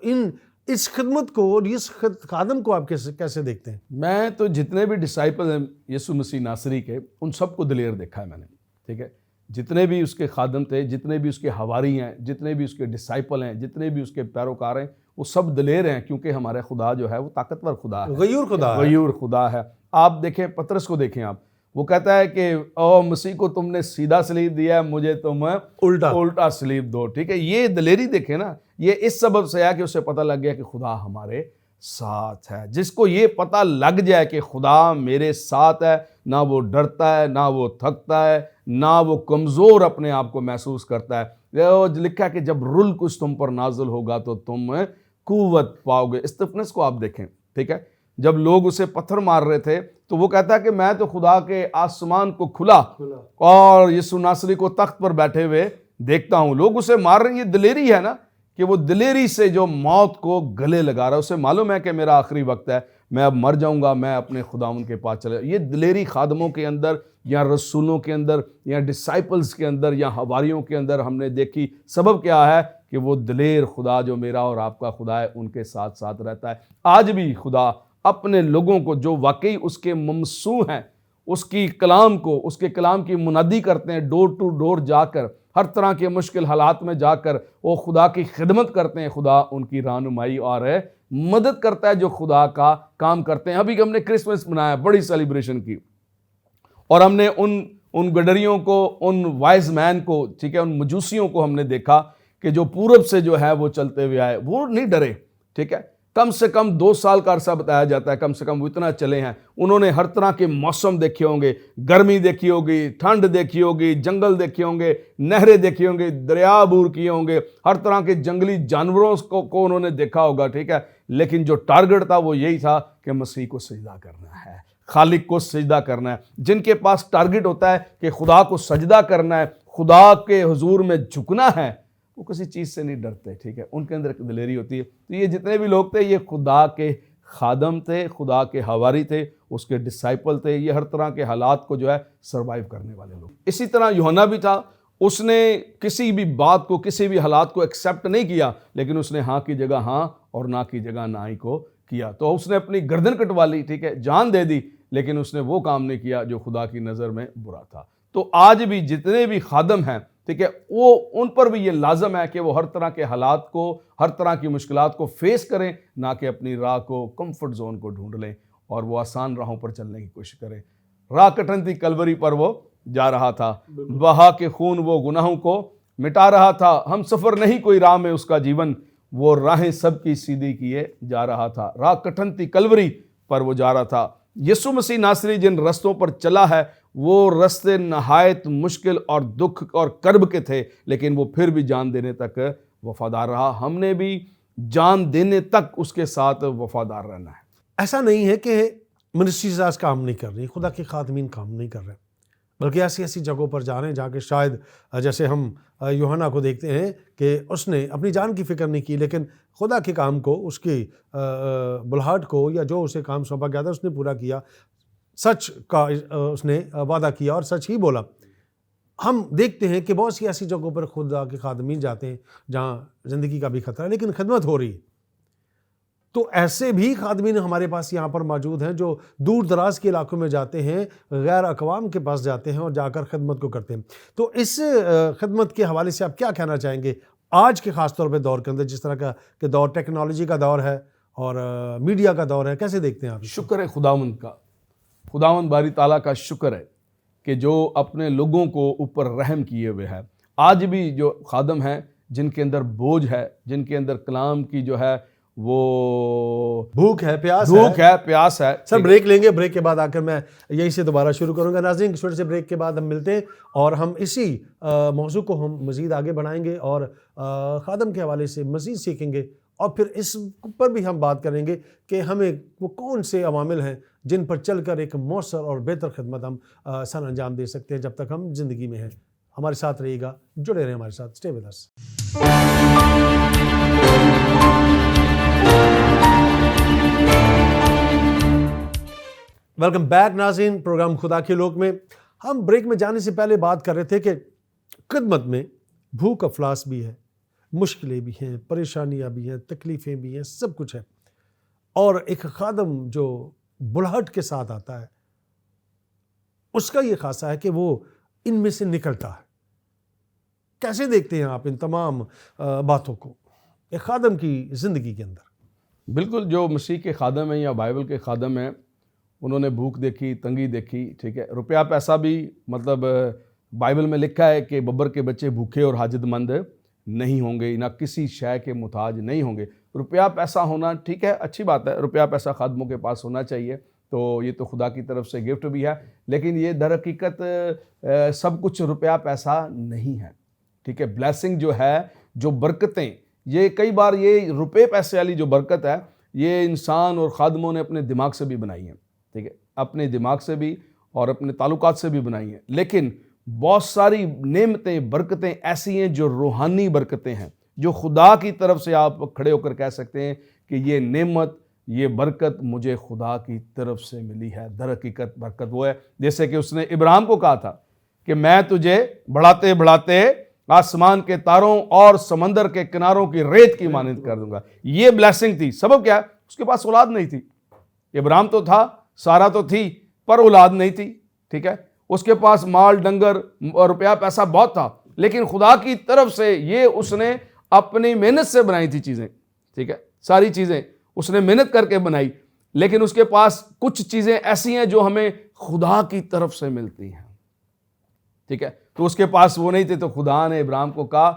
اس خدمت کو اور اس خادم کو آپ کیسے دیکھتے ہیں؟ میں تو جتنے بھی ڈسائپل ہیں یسوع مسیح ناصری کے, ان سب کو دلیر دیکھا ہے میں نے, ٹھیک ہے. جتنے بھی اس کے خادم تھے, جتنے بھی اس کے حواری ہیں, جتنے بھی اس کے ڈسائپل ہیں, جتنے بھی اس کے پیروکار ہیں, وہ سب دلیر ہیں, کیونکہ ہمارے خدا جو ہے وہ طاقتور خدا ہے, غیور خدا ہے. آپ دیکھیں پطرس کو, دیکھیں آپ, وہ کہتا ہے کہ او مسیح کو تم نے سیدھا سلیب دیا ہے, مجھے تم الٹا سلیب دو, ٹھیک ہے. یہ دلیری دیکھیں نا, یہ اس سبب سے ہے کہ اسے پتہ لگ گیا کہ خدا ہمارے ساتھ ہے. جس کو یہ پتہ لگ جائے کہ خدا میرے ساتھ ہے, نہ وہ ڈرتا ہے, نہ وہ تھکتا ہے, نہ وہ کمزور اپنے آپ کو محسوس کرتا ہے. لکھا ہے کہ جب رول کچھ تم پر نازل ہوگا تو تم قوت پاؤ گے. استفنس کو آپ دیکھیں, ٹھیک ہے, جب لوگ اسے پتھر مار رہے تھے تو وہ کہتا ہے کہ میں تو خدا کے آسمان کو کھلا اور یسوع ناصری کو تخت پر بیٹھے ہوئے دیکھتا ہوں. لوگ اسے مار رہے ہیں. یہ دلیری ہے نا, کہ وہ دلیری سے جو موت کو گلے لگا رہا ہے. اسے معلوم ہے کہ میرا آخری وقت ہے, میں اب مر جاؤں گا, میں اپنے خداوند کے پاس چلے. یہ دلیری خادموں کے اندر یا رسولوں کے اندر یا ڈسائپلز کے اندر یا حواریوں کے اندر ہم نے دیکھی. سبب کیا ہے کہ وہ دلیر خدا جو میرا اور آپ کا خدا ہے ان کے ساتھ ساتھ رہتا ہے. آج بھی خدا اپنے لوگوں کو جو واقعی اس کے ممسو ہیں، اس کی کلام کو، اس کے کلام کی منادی کرتے ہیں، ڈور ٹو ڈور جا کر، ہر طرح کے مشکل حالات میں جا کر وہ خدا کی خدمت کرتے ہیں، خدا ان کی رہنمائی اور مدد کرتا ہے جو خدا کا کام کرتے ہیں۔ ابھی ہم نے کرسمس منایا، بڑی سیلیبریشن کی، اور ہم نے ان گڈریوں کو، ان وائز مین کو، ٹھیک ہے، ان مجوسیوں کو ہم نے دیکھا کہ جو پورب سے جو ہے وہ چلتے ہوئے آئے، وہ نہیں ڈرے، ٹھیک ہے، کم سے کم 2 سال کا عرصہ بتایا جاتا ہے، کم سے کم وہ اتنا چلے ہیں۔ انہوں نے ہر طرح کے موسم دیکھے ہوں گے، گرمی دیکھی ہوگی، ٹھنڈ دیکھی ہوگی، جنگل دیکھے ہوں گے، نہریں دیکھی ہوں گے، دریا عبور کیے ہوں گے، ہر طرح کے جنگلی جانوروں کو انہوں نے دیکھا ہوگا، ٹھیک ہے، لیکن جو ٹارگٹ تھا وہ یہی تھا کہ مسیح کو سجدہ کرنا ہے، خالق کو سجدہ کرنا ہے۔ جن کے پاس ٹارگٹ ہوتا ہے کہ خدا کو سجدہ کرنا ہے، خدا کے حضور میں جھکنا ہے، وہ کسی چیز سے نہیں ڈرتے، ٹھیک ہے، ان کے اندر ایک دلیری ہوتی ہے۔ تو یہ جتنے بھی لوگ تھے یہ خدا کے خادم تھے، خدا کے حواری تھے، اس کے ڈسائپل تھے، یہ ہر طرح کے حالات کو جو ہے سروائیو کرنے والے لوگ۔ اسی طرح یوحنا بھی تھا، اس نے کسی بھی بات کو، کسی بھی حالات کو ایکسیپٹ نہیں کیا، لیکن اس نے ہاں کی جگہ ہاں اور نہ کی جگہ نہ ہی کو کیا۔ تو اس نے اپنی گردن کٹوا لی، ٹھیک ہے، جان دے دی، لیکن اس نے وہ کام نہیں کیا جو خدا کی نظر میں برا تھا۔ تو آج بھی جتنے بھی خادم ہیں، ٹھیک ہے، وہ ان پر بھی یہ لازم ہے کہ وہ ہر طرح کے حالات کو، ہر طرح کی مشکلات کو فیس کریں، نہ کہ اپنی راہ کو، کمفرٹ زون کو ڈھونڈ لیں اور وہ آسان راہوں پر چلنے کی کوشش کریں۔ راہ کٹھن تھی، کلوری پر وہ جا رہا تھا، بہا کے خون وہ گناہوں کو مٹا رہا تھا، ہم سفر نہیں کوئی راہ میں اس کا جیون، وہ راہیں سب کی سیدھی کیے جا رہا تھا۔ راہ کٹھن تھی، کلوری پر وہ جا رہا تھا۔ یسوع مسیح ناصری جن رستوں پر چلا ہے وہ رستے نہایت مشکل اور دکھ اور کرب کے تھے، لیکن وہ پھر بھی جان دینے تک وفادار رہا۔ ہم نے بھی جان دینے تک اس کے ساتھ وفادار رہنا ہے۔ ایسا نہیں ہے کہ منسٹریز کام نہیں کر رہی، خدا کے خادمین کام نہیں کر رہے، بلکہ ایسی ایسی جگہوں پر جا رہے ہیں جہاں کہ شاید جیسے ہم یوحنا کو دیکھتے ہیں کہ اس نے اپنی جان کی فکر نہیں کی، لیکن خدا کے کام کو، اس کی بلہاٹ کو، یا جو اسے کام سونپا گیا تھا اس نے پورا کیا، سچ کا اس نے وعدہ کیا اور سچ ہی بولا۔ ہم دیکھتے ہیں کہ بہت سی ایسی جگہوں پر خدا کے خادمین جاتے ہیں جہاں زندگی کا بھی خطرہ ہے لیکن خدمت ہو رہی ہے۔ تو ایسے بھی خادمین ہمارے پاس یہاں پر موجود ہیں جو دور دراز کے علاقوں میں جاتے ہیں، غیر اقوام کے پاس جاتے ہیں اور جا کر خدمت کو کرتے ہیں۔ تو اس خدمت کے حوالے سے آپ کیا کہنا چاہیں گے آج کے خاص طور پہ دور کے اندر، جس طرح کا کہ دور ٹیکنالوجی کا دور ہے اور میڈیا کا دور ہے، کیسے دیکھتے ہیں آپ؟ شکر ہے خداوند کا، خداوند باری تعالیٰ کا شکر ہے کہ جو اپنے لوگوں کو اوپر رحم کیے ہوئے ہے۔ آج بھی جو خادم ہیں جن کے اندر بوجھ ہے، جن کے اندر کلام کی جو ہے وہ بھوک ہے، پیاس ہے۔ سر بریک لیں گے، بریک کے بعد آ کر میں یہی سے دوبارہ شروع کروں گا۔ ناظرین چھوٹے سے بریک کے بعد ہم ملتے ہیں اور ہم اسی موضوع کو ہم مزید آگے بڑھائیں گے اور خادم کے حوالے سے مزید سیکھیں گے، اور پھر اس پر بھی ہم بات کریں گے کہ ہمیں وہ کون سے عوامل ہیں جن پر چل کر ایک مؤثر اور بہتر خدمت ہم سر انجام دے سکتے ہیں جب تک ہم زندگی میں ہیں۔ ہمارے ساتھ رہیے گا، جڑے رہیں ہمارے ساتھ، stay with us. Welcome back ناظرین، پروگرام خدا کے لوگ میں ہم بریک میں جانے سے پہلے بات کر رہے تھے کہ خدمت میں بھوک افلاس بھی ہے، مشکلیں بھی ہیں، پریشانیاں بھی ہیں، تکلیفیں بھی ہیں، سب کچھ ہے، اور ایک خادم جو بلہٹ کے ساتھ آتا ہے اس کا یہ خاصہ ہے کہ وہ ان میں سے نکلتا ہے۔ کیسے دیکھتے ہیں آپ ان تمام باتوں کو ایک خادم کی زندگی کے اندر؟ بالکل، جو مسیح کے خادم ہیں یا بائبل کے خادم ہیں انہوں نے بھوک دیکھی، تنگی دیکھی، ٹھیک ہے، روپیہ پیسہ بھی، مطلب بائبل میں لکھا ہے کہ ببر کے بچے بھوکے اور حاجت مند نہیں ہوں گے، نہ کسی شے کے محتاج نہیں ہوں گے۔ روپیہ پیسہ ہونا ٹھیک ہے، اچھی بات ہے، روپیہ پیسہ خادموں کے پاس ہونا چاہیے، تو یہ تو خدا کی طرف سے گفٹ بھی ہے، لیکن یہ در حقیقت سب کچھ روپیہ پیسہ نہیں ہے، ٹھیک ہے۔ بلیسنگ جو ہے، جو برکتیں، یہ کئی بار یہ روپے پیسے والی جو برکت ہے یہ انسان اور خادموں نے اپنے دماغ سے بھی بنائی ہیں، ٹھیک ہے، اپنے دماغ سے بھی اور اپنے تعلقات سے بھی بنائی ہیں، لیکن بہت ساری نعمتیں، برکتیں ایسی ہیں جو روحانی برکتیں ہیں، جو خدا کی طرف سے آپ کھڑے ہو کر کہہ سکتے ہیں کہ یہ نعمت، یہ برکت مجھے خدا کی طرف سے ملی ہے۔ در حقیقت برکت وہ ہے جیسے کہ اس نے ابراہیم کو کہا تھا کہ میں تجھے بڑھاتے بڑھاتے آسمان کے تاروں اور سمندر کے کناروں کی ریت کی مانند کر دوں گا۔ یہ بلیسنگ تھی۔ سبب کیا ہے؟ اس کے پاس اولاد نہیں تھی، ابراہیم تو تھا, سارا تو تھی, پر اولاد نہیں تھی, ٹھیک ہے. اس کے پاس مال ڈنگر اور روپیہ پیسہ بہت تھا, لیکن خدا کی طرف سے یہ اس نے اپنی محنت سے بنائی تھی چیزیں, ٹھیک ہے. ساری چیزیں اس نے محنت کر کے بنائی, لیکن اس کے پاس کچھ چیزیں ایسی ہیں جو ہمیں خدا کی طرف سے ملتی ہیں, ٹھیک ہے. تو اس کے پاس وہ نہیں تھے, تو خدا نے ابراہیم کو کہا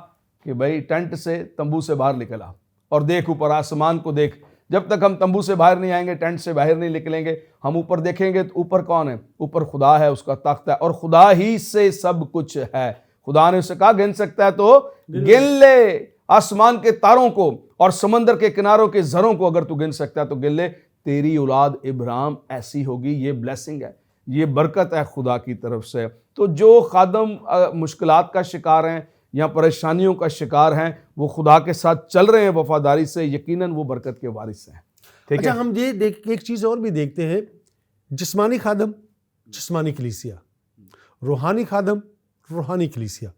کہ بھائی ٹینٹ سے, تمبو سے باہر نکل آ اور دیکھ اوپر آسمان کو دیکھ. جب تک ہم تمبو سے باہر نہیں آئیں گے, ٹینٹ سے باہر نہیں نکلیں گے, ہم اوپر دیکھیں گے تو اوپر کون ہے؟ اوپر خدا ہے, اس کا تخت ہے, اور خدا ہی سے سب کچھ ہے. خدا نے اسے کہا گن سکتا ہے تو گن لے آسمان کے تاروں کو اور سمندر کے کناروں کے زروں کو, اگر تو گن سکتا ہے تو گن لے. تیری اولاد ابراہیم ایسی ہوگی. یہ بلیسنگ ہے, یہ برکت ہے خدا کی طرف سے. تو جو خادم مشکلات کا شکار ہیں یا پریشانیوں کا شکار ہیں, وہ خدا کے ساتھ چل رہے ہیں وفاداری سے, یقیناً وہ برکت کے وارث ہیں. ٹھیک ہے. اچھا, ہم یہ ایک چیز اور بھی دیکھتے ہیں, جسمانی خادم, جسمانی کلیسیا, روحانی خادم, روحانی کلیسیا.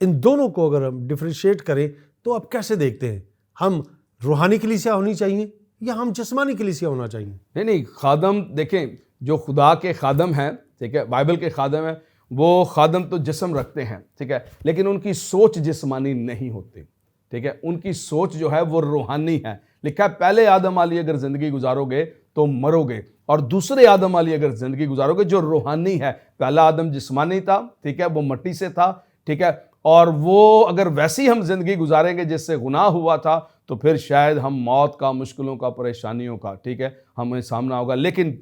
ان دونوں کو اگر ہم ڈفرینشیٹ کریں تو آپ کیسے دیکھتے ہیں؟ ہم روحانی کلیسیا ہونی چاہیے یا ہم جسمانی کلیسیا ہونا چاہیے؟ نہیں, خادم دیکھیں, جو خدا کے خادم ہیں, ٹھیک ہے, بائبل کے خادم ہیں, وہ خادم تو جسم رکھتے ہیں, ٹھیک ہے, لیکن ان کی سوچ جسمانی نہیں ہوتی, ٹھیک ہے. ان کی سوچ جو ہے وہ روحانی ہے. لکھا ہے پہلے آدم والی اگر زندگی گزارو گے تو مرو گے, اور دوسرے آدم والی اگر زندگی گزارو گے جو روحانی ہے. پہلا آدم جسمانی تھا, ٹھیک ہے, وہ مٹی سے تھا, ٹھیک ہے, اور وہ اگر ویسی ہم زندگی گزاریں گے جس سے گناہ ہوا تھا تو پھر شاید ہم موت کا, مشکلوں کا, پریشانیوں کا, ٹھیک ہے, ہمیں سامنا ہوگا. لیکن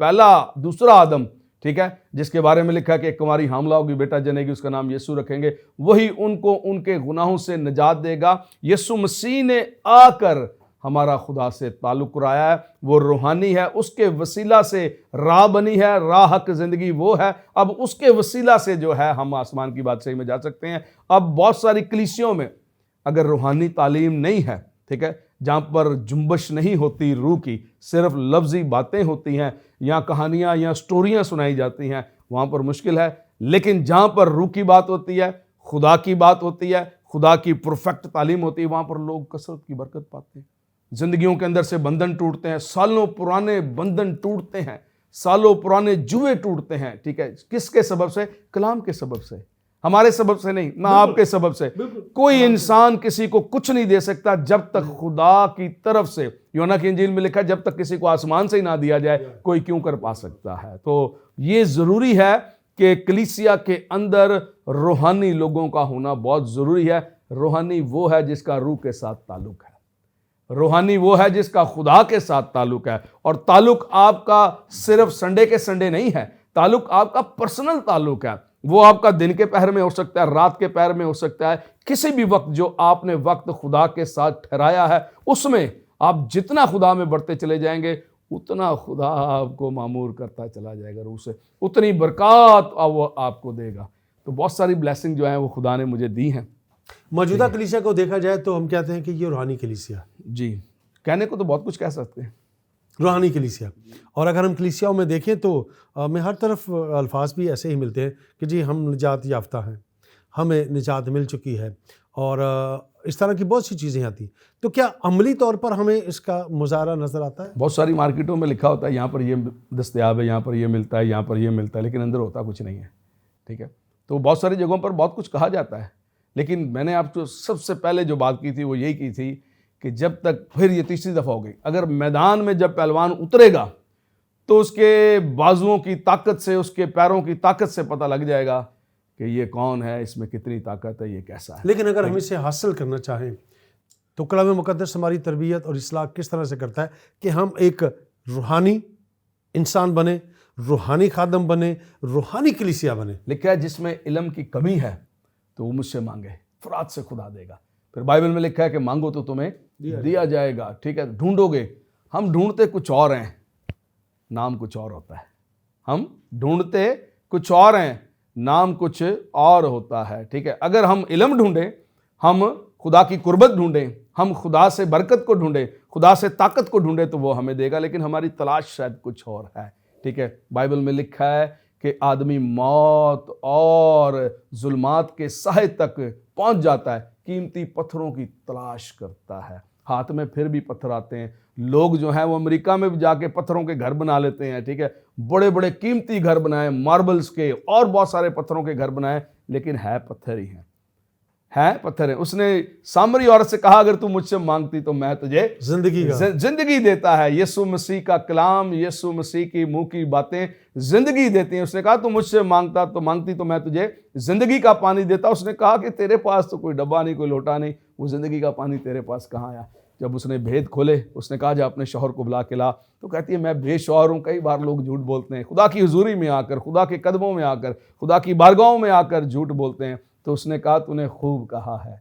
دوسرا آدم, ٹھیک ہے, جس کے بارے میں لکھا ہے کہ ایک کماری حاملہ ہوگی, بیٹا جنے گی, اس کا نام یسوع رکھیں گے, وہی ان کو ان کے گناہوں سے نجات دے گا. یسوع مسیح نے آ کر ہمارا خدا سے تعلق کرایا ہے, وہ روحانی ہے, اس کے وسیلہ سے راہ بنی ہے, راہ حق زندگی وہ ہے. اب اس کے وسیلہ سے جو ہے ہم آسمان کی بادشاہی میں جا سکتے ہیں. اب بہت ساری کلیسیوں میں اگر روحانی تعلیم نہیں ہے, ٹھیک ہے, جہاں پر جنبش نہیں ہوتی روح کی, صرف لفظی باتیں ہوتی ہیں یا کہانیاں یا سٹوریاں سنائی جاتی ہیں, وہاں پر مشکل ہے. لیکن جہاں پر روح کی بات ہوتی ہے, خدا کی بات ہوتی ہے, خدا کی پرفیکٹ تعلیم ہوتی ہے, وہاں پر لوگ کثرت کی برکت پاتے ہیں. زندگیوں کے اندر سے بندھن ٹوٹتے ہیں, سالوں پرانے بندھن ٹوٹتے ہیں, سالوں پرانے جوئے ٹوٹتے ہیں, ٹھیک ہے. کس کے سبب سے؟ کلام کے سبب سے, ہمارے سبب سے نہیں, نہ آپ کے سبب سے. کوئی انسان کسی کو کچھ نہیں دے سکتا جب تک خدا کی طرف سے, یوحنا کی انجیل میں لکھا ہے, جب تک کسی کو آسمان سے ہی نہ دیا جائے کوئی کیوں کر پا سکتا ہے. تو یہ ضروری ہے کہ کلیسیا کے اندر روحانی لوگوں کا ہونا بہت ضروری ہے. روحانی وہ ہے جس کا روح کے ساتھ تعلق ہے, روحانی وہ ہے جس کا خدا کے ساتھ تعلق ہے. اور تعلق آپ کا صرف سنڈے کے سنڈے نہیں ہے, تعلق آپ کا پرسنل تعلق ہے. وہ آپ کا دن کے پہر میں ہو سکتا ہے, رات کے پہر میں ہو سکتا ہے, کسی بھی وقت جو آپ نے وقت خدا کے ساتھ ٹھہرایا ہے, اس میں آپ جتنا خدا میں بڑھتے چلے جائیں گے اتنا خدا آپ کو معمور کرتا چلا جائے گا روح سے, اتنی برکات وہ آپ کو دے گا. تو بہت ساری بلیسنگ جو ہیں وہ خدا نے مجھے دی ہیں. موجودہ کلیسیا کو دیکھا جائے تو ہم کہتے ہیں کہ یہ روحانی کلیسیا. جی, کہنے کو تو بہت کچھ کہہ سکتے ہیں, روحانی کلیسیا. اور اگر ہم کلیسیاؤں میں دیکھیں تو ہمیں ہر طرف الفاظ بھی ایسے ہی ملتے ہیں کہ جی ہم نجات یافتہ ہیں, ہمیں نجات مل چکی ہے, اور اس طرح کی بہت سی چیزیں آتی. تو کیا عملی طور پر ہمیں اس کا مظاہرہ نظر آتا ہے؟ بہت ساری مارکیٹوں میں لکھا ہوتا ہے یہاں پر یہ دستیاب ہے, یہاں پر یہ ملتا ہے, یہاں پر یہ ملتا ہے, لیکن اندر ہوتا کچھ نہیں ہے, ٹھیک ہے. تو بہت ساری جگہوں پر بہت کچھ کہا جاتا ہے, لیکن میں نے آپ کو سب سے پہلے جو بات کی تھی وہ یہی کی تھی کہ جب تک, پھر یہ تیسری دفعہ ہو گئی, اگر میدان میں جب پہلوان اترے گا تو اس کے بازوؤں کی طاقت سے, اس کے پیروں کی طاقت سے پتہ لگ جائے گا کہ یہ کون ہے, اس میں کتنی طاقت ہے, یہ کیسا ہے. لیکن اگر ہم اسے حاصل کرنا چاہیں تو کلام مقدس ہماری تربیت اور اصلاح کس طرح سے کرتا ہے کہ ہم ایک روحانی انسان بنے, روحانی خادم بنے, روحانی کلیسیا بنے. لکھا ہے جس میں علم کی کمی ہے تو وہ مجھ سے مانگے, فرات سے خدا دے گا. پھر بائبل میں لکھا ہے کہ مانگو تو تمہیں دیا جائے گا, ٹھیک ہے. ڈھونڈو گے, ہم ڈھونڈتے کچھ اور ہیں, نام کچھ اور ہوتا ہے. ہم ڈھونڈتے کچھ اور ہیں, نام کچھ اور ہوتا ہے, ٹھیک ہے. اگر ہم علم ڈھونڈیں, ہم خدا کی قربت ڈھونڈیں, ہم خدا سے برکت کو ڈھونڈیں, خدا سے طاقت کو ڈھونڈیں تو وہ ہمیں دے گا, لیکن ہماری تلاش شاید کچھ اور ہے, ٹھیک ہے. بائبل میں لکھا ہے کہ آدمی موت اور ظلمات کے سائے تک پہنچ جاتا ہے, قیمتی پتھروں کی تلاش کرتا ہے. ہاتھ میں پھر بھی پتھر آتے ہیں. لوگ جو ہیں وہ امریکہ میں بھی جا کے پتھروں کے گھر بنا لیتے ہیں, ٹھیک ہے, بڑے بڑے قیمتی گھر بنائے, ماربلز کے اور بہت سارے پتھروں کے گھر بنائے, لیکن ہے پتھر ہی ہیں, ہے پتھر ہیں. اس نے سامری عورت سے کہا اگر تو مجھ سے مانگتی تو میں تجھے زندگی دیتا ہے. یسوع مسیح کا کلام, یسوع مسیح کی منہ کی باتیں زندگی دیتی ہیں. اس نے کہا تو مجھ سے مانگتی تو میں تجھے زندگی کا پانی دیتا. اس نے کہا کہ تیرے پاس تو کوئی ڈبہ نہیں, کوئی لوٹا نہیں, وہ زندگی کا پانی تیرے پاس کہاں آیا؟ جب اس نے بھید کھولے, اس نے کہا جا اپنے شوہر کو بلا کے لا. تو کہتی ہے میں بے شوہر ہوں. کئی بار لوگ جھوٹ بولتے ہیں, خدا کی حضوری میں آ کر, خدا کے قدموں میں آ کر, خدا کی بارگاہوں میں آ کر جھوٹ بولتے ہیں. تو اس نے کہا تو نے خوب کہا ہے,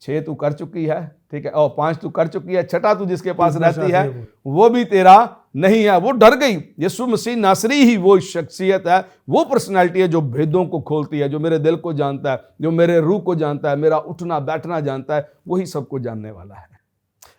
6 تو کر چکی ہے, ٹھیک ہے, اور 5 تو کر چکی ہے, 6 تو جس کے پاس رہتی ہے وہ بھی تیرا نہیں ہے. وہ ڈر گئی. یسوع مسیح ناصری ہی وہ شخصیت ہے, وہ پرسنالٹی ہے جو بھیدوں کو کھولتی ہے, جو میرے دل کو جانتا ہے, جو میرے روح کو جانتا ہے, میرا اٹھنا بیٹھنا جانتا ہے, وہی سب کو جاننے والا ہے.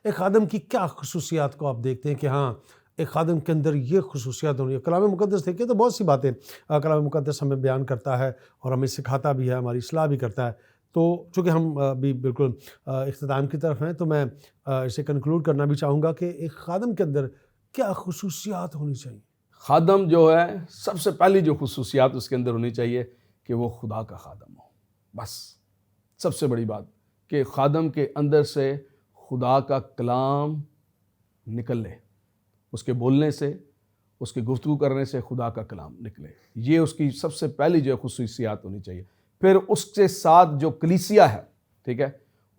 ایک خادم کی کیا خصوصیات کو آپ دیکھتے ہیں کہ ہاں ایک خادم کے اندر یہ خصوصیات ہونی ہے؟ کلام مقدس دیکھیں تو بہت سی باتیں کلام مقدس ہمیں بیان کرتا ہے اور ہمیں سکھاتا بھی ہے, ہماری اصلاح بھی کرتا ہے. تو چونکہ ہم بھی بالکل اختتام کی طرف ہیں تو میں اسے کنکلوڈ کرنا بھی چاہوں گا کہ ایک خادم کے اندر کیا خصوصیات ہونی چاہیے؟ خادم جو ہے, سب سے پہلی جو خصوصیات اس کے اندر ہونی چاہیے کہ وہ خدا کا خادم ہو. بس سب سے بڑی بات کہ خادم کے اندر سے خدا کا کلام نکل لے, اس کے بولنے سے, اس کی گفتگو کرنے سے خدا کا کلام نکلے. یہ اس کی سب سے پہلی جو خصوصیات ہونی چاہیے. پھر اس کے ساتھ جو کلیسیا ہے, ٹھیک ہے,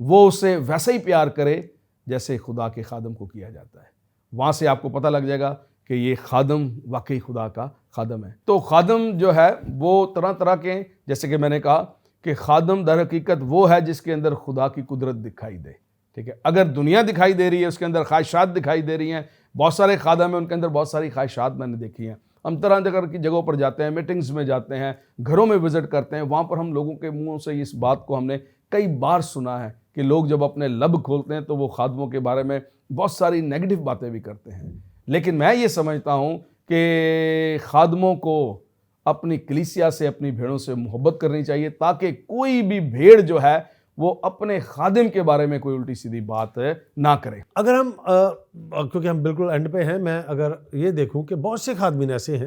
وہ اسے ویسا ہی پیار کرے جیسے خدا کے خادم کو کیا جاتا ہے. وہاں سے آپ کو پتہ لگ جائے گا کہ یہ خادم واقعی خدا کا خادم ہے. تو خادم جو ہے وہ طرح طرح کے ہیں. جیسے کہ میں نے کہا کہ خادم در حقیقت وہ ہے جس کے اندر خدا کی قدرت دکھائی دے, ٹھیک ہے. اگر دنیا دکھائی دے رہی ہے, اس کے اندر خواہشات دکھائی دے رہی ہیں, بہت سارے خادم ہیں ان کے اندر بہت ساری خواہشات میں نے دیکھی ہیں. ہم طرح طرح کی جگہوں پر جاتے ہیں, میٹنگز میں جاتے ہیں, گھروں میں وزٹ کرتے ہیں, وہاں پر ہم لوگوں کے منہوں سے اس بات کو ہم نے کئی بار سنا ہے کہ لوگ جب اپنے لب کھولتے ہیں تو وہ خادموں کے بارے میں بہت ساری نیگیٹو باتیں بھی کرتے ہیں. لیکن میں یہ سمجھتا ہوں کہ خادموں کو اپنی کلیسیا سے, اپنی بھیڑوں سے محبت کرنی چاہیے تاکہ کوئی بھی بھیڑ جو ہے وہ اپنے خادم کے بارے میں کوئی الٹی سیدھی بات نہ کرے. اگر ہم کیونکہ ہم بالکل اینڈ پہ ہیں, میں اگر یہ دیکھوں کہ بہت سے خادمین ایسے ہیں,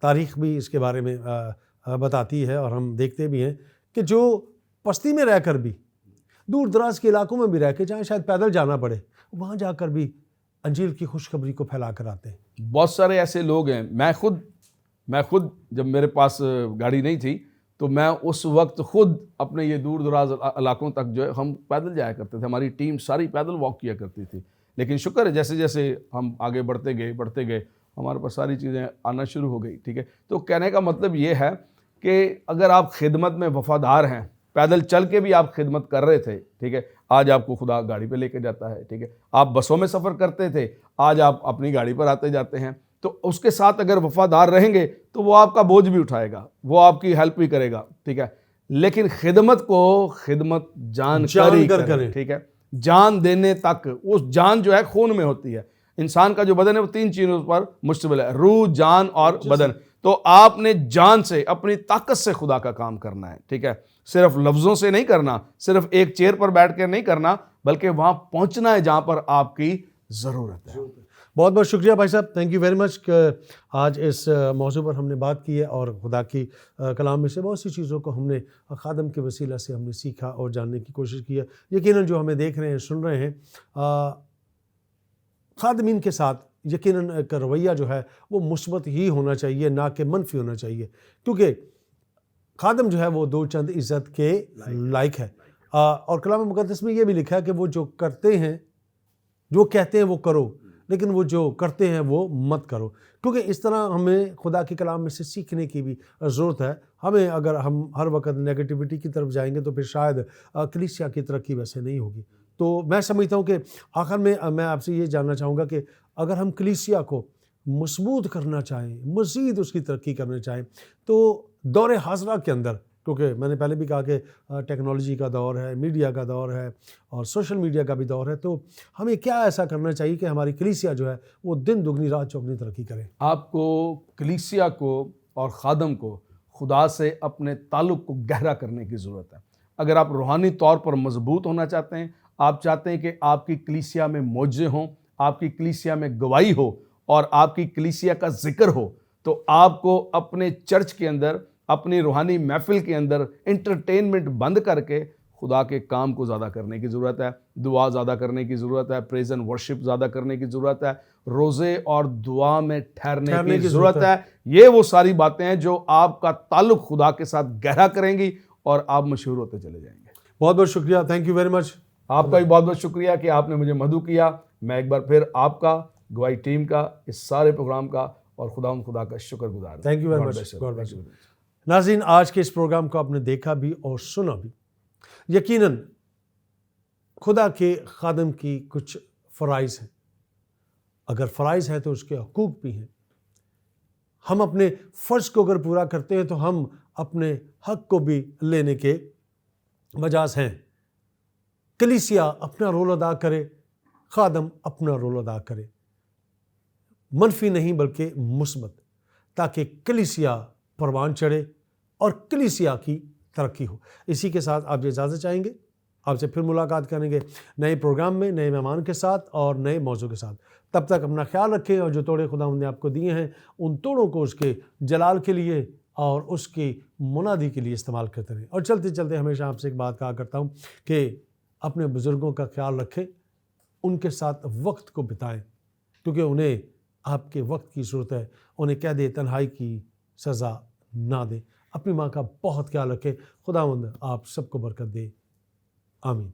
تاریخ بھی اس کے بارے میں بتاتی ہے اور ہم دیکھتے بھی ہیں کہ جو پستی میں رہ کر بھی, دور دراز کے علاقوں میں بھی رہ کے, جہاں شاید پیدل جانا پڑے, وہاں جا کر بھی انجیل کی خوشخبری کو پھیلا کر آتے ہیں. بہت سارے ایسے لوگ ہیں. میں خود جب میرے پاس گاڑی نہیں تھی تو میں اس وقت خود اپنے یہ دور دراز علاقوں تک جو ہے ہم پیدل جایا کرتے تھے. ہماری ٹیم ساری پیدل واک کیا کرتی تھی. لیکن شکر ہے جیسے جیسے ہم آگے بڑھتے گئے ہمارے پاس ساری چیزیں آنا شروع ہو گئی, ٹھیک ہے. تو کہنے کا مطلب یہ ہے کہ اگر آپ خدمت میں وفادار ہیں, پیدل چل کے بھی آپ خدمت کر رہے تھے, ٹھیک ہے, آج آپ کو خدا گاڑی پہ لے کے جاتا ہے, ٹھیک ہے. آپ بسوں میں سفر کرتے تھے, آج آپ اپنی گاڑی پر آتے جاتے ہیں. تو اس کے ساتھ اگر وفادار رہیں گے تو وہ آپ کا بوجھ بھی اٹھائے گا, وہ آپ کی ہیلپ بھی کرے گا, ٹھیک ہے. لیکن خدمت جان کر کریں, ٹھیک ہے. جان دینے تک, وہ جان جو ہے خون میں ہوتی ہے. انسان کا جو بدن ہے وہ 3 چیزوں پر مشتمل ہے, روح, جان اور بدن. تو آپ نے جان سے, اپنی طاقت سے خدا کا کام کرنا ہے, ٹھیک ہے. صرف لفظوں سے نہیں کرنا, صرف ایک چیئر پر بیٹھ کے نہیں کرنا, بلکہ وہاں پہنچنا ہے جہاں پر آپ کی ضرورت ہے. بہت بہت شکریہ بھائی صاحب, تھینک یو ویری مچ کہ آج اس موضوع پر ہم نے بات کی ہے اور خدا کی کلام میں سے بہت سی چیزوں کو ہم نے خادم کے وسیلہ سے ہم نے سیکھا اور جاننے کی کوشش کی ہے. یقیناً جو ہمیں دیکھ رہے ہیں, سن رہے ہیں, خادمین کے ساتھ یقیناً ایک رویہ جو ہے وہ مثبت ہی ہونا چاہیے, نہ کہ منفی ہونا چاہیے, کیونکہ خادم جو ہے وہ 2 چند عزت کے لائق ہے. اور کلام مقدس میں یہ بھی لکھا ہے کہ وہ جو کرتے ہیں, جو کہتے ہیں وہ کرو, لیکن وہ جو کرتے ہیں وہ مت کرو. کیونکہ اس طرح ہمیں خدا کے کلام میں سے سیکھنے کی بھی ضرورت ہے. ہمیں اگر ہم ہر وقت نیگیٹیوٹی کی طرف جائیں گے تو پھر شاید کلیسیا کی ترقی ویسے نہیں ہوگی. تو میں سمجھتا ہوں کہ آخر میں آپ سے یہ جاننا چاہوں گا کہ اگر ہم کلیسیا کو مضبوط کرنا چاہیں, مزید اس کی ترقی کرنا چاہیں, تو دور حاضرہ کے اندر, کیونکہ میں نے پہلے بھی کہا کہ ٹیکنالوجی کا دور ہے, میڈیا کا دور ہے اور سوشل میڈیا کا بھی دور ہے, تو ہمیں کیا ایسا کرنا چاہیے کہ ہماری کلیسیا جو ہے وہ دن دگنی رات چوگنی ترقی کرے؟ آپ کو کلیسیا کو اور خادم کو خدا سے اپنے تعلق کو گہرا کرنے کی ضرورت ہے. اگر آپ روحانی طور پر مضبوط ہونا چاہتے ہیں, آپ چاہتے ہیں کہ آپ کی کلیسیا میں معجزے ہوں، آپ کی کلیسیا میں گواہی ہو اور آپ کی کلیسیا کا ذکر ہو، تو آپ کو اپنے چرچ کے اندر، اپنی روحانی محفل کے اندر انٹرٹینمنٹ بند کر کے خدا کے کام کو زیادہ کرنے کی ضرورت ہے، دعا زیادہ کرنے کی ضرورت ہے، پریز اینڈ ورشپ زیادہ کرنے کی ضرورت ہے، روزے اور دعا میں ٹھہرنے کی ضرورت ہے۔ یہ وہ ساری باتیں ہیں جو آپ کا تعلق خدا کے ساتھ گہرا کریں گی اور آپ مشہور ہوتے چلے جائیں گے۔ بہت بہت شکریہ، تھینک یو ویری مچ۔ آپ کا بھی بہت بہت شکریہ کہ آپ نے مجھے مدعو کیا۔ میں ایک بار پھر آپ کا، گواہی ٹیم کا، اس سارے پروگرام کا اور خدا کا شکر گزار ہوں۔ Thank you very much, God bless you. ناظرین، آج کے اس پروگرام کو آپ نے دیکھا بھی اور سنا بھی۔ یقیناً خدا کے خادم کی کچھ فرائض ہیں، اگر فرائض ہیں تو اس کے حقوق بھی ہیں۔ ہم اپنے فرض کو اگر پورا کرتے ہیں تو ہم اپنے حق کو بھی لینے کے مجاز ہیں۔ کلیسیا اپنا رول ادا کرے، خادم اپنا رول ادا کرے، منفی نہیں بلکہ مثبت، تاکہ کلیسیا پروان چڑھے اور کلیسیا کی ترقی ہو۔ اسی کے ساتھ آپ اجازت چاہیں گے، آپ سے پھر ملاقات کریں گے نئے پروگرام میں، نئے مہمان کے ساتھ اور نئے موضوع کے ساتھ۔ تب تک اپنا خیال رکھیں اور جو توڑے خدا نے آپ کو دیے ہیں ان توڑوں کو اس کے جلال کے لیے اور اس کی منادی کے لیے استعمال کرتے رہیں۔ اور چلتے چلتے ہمیشہ آپ سے ایک بات کہا کرتا ہوں کہ اپنے بزرگوں کا خیال رکھیں، ان کے ساتھ وقت کو بتائیں، کیونکہ انہیں آپ کے وقت کی ضرورت ہے۔ انہیں کہہ دے تنہائی کی سزا نہ دے۔ اپنی ماں کا بہت خیال رکھیں۔ خداوند آپ سب کو برکت دے، آمین۔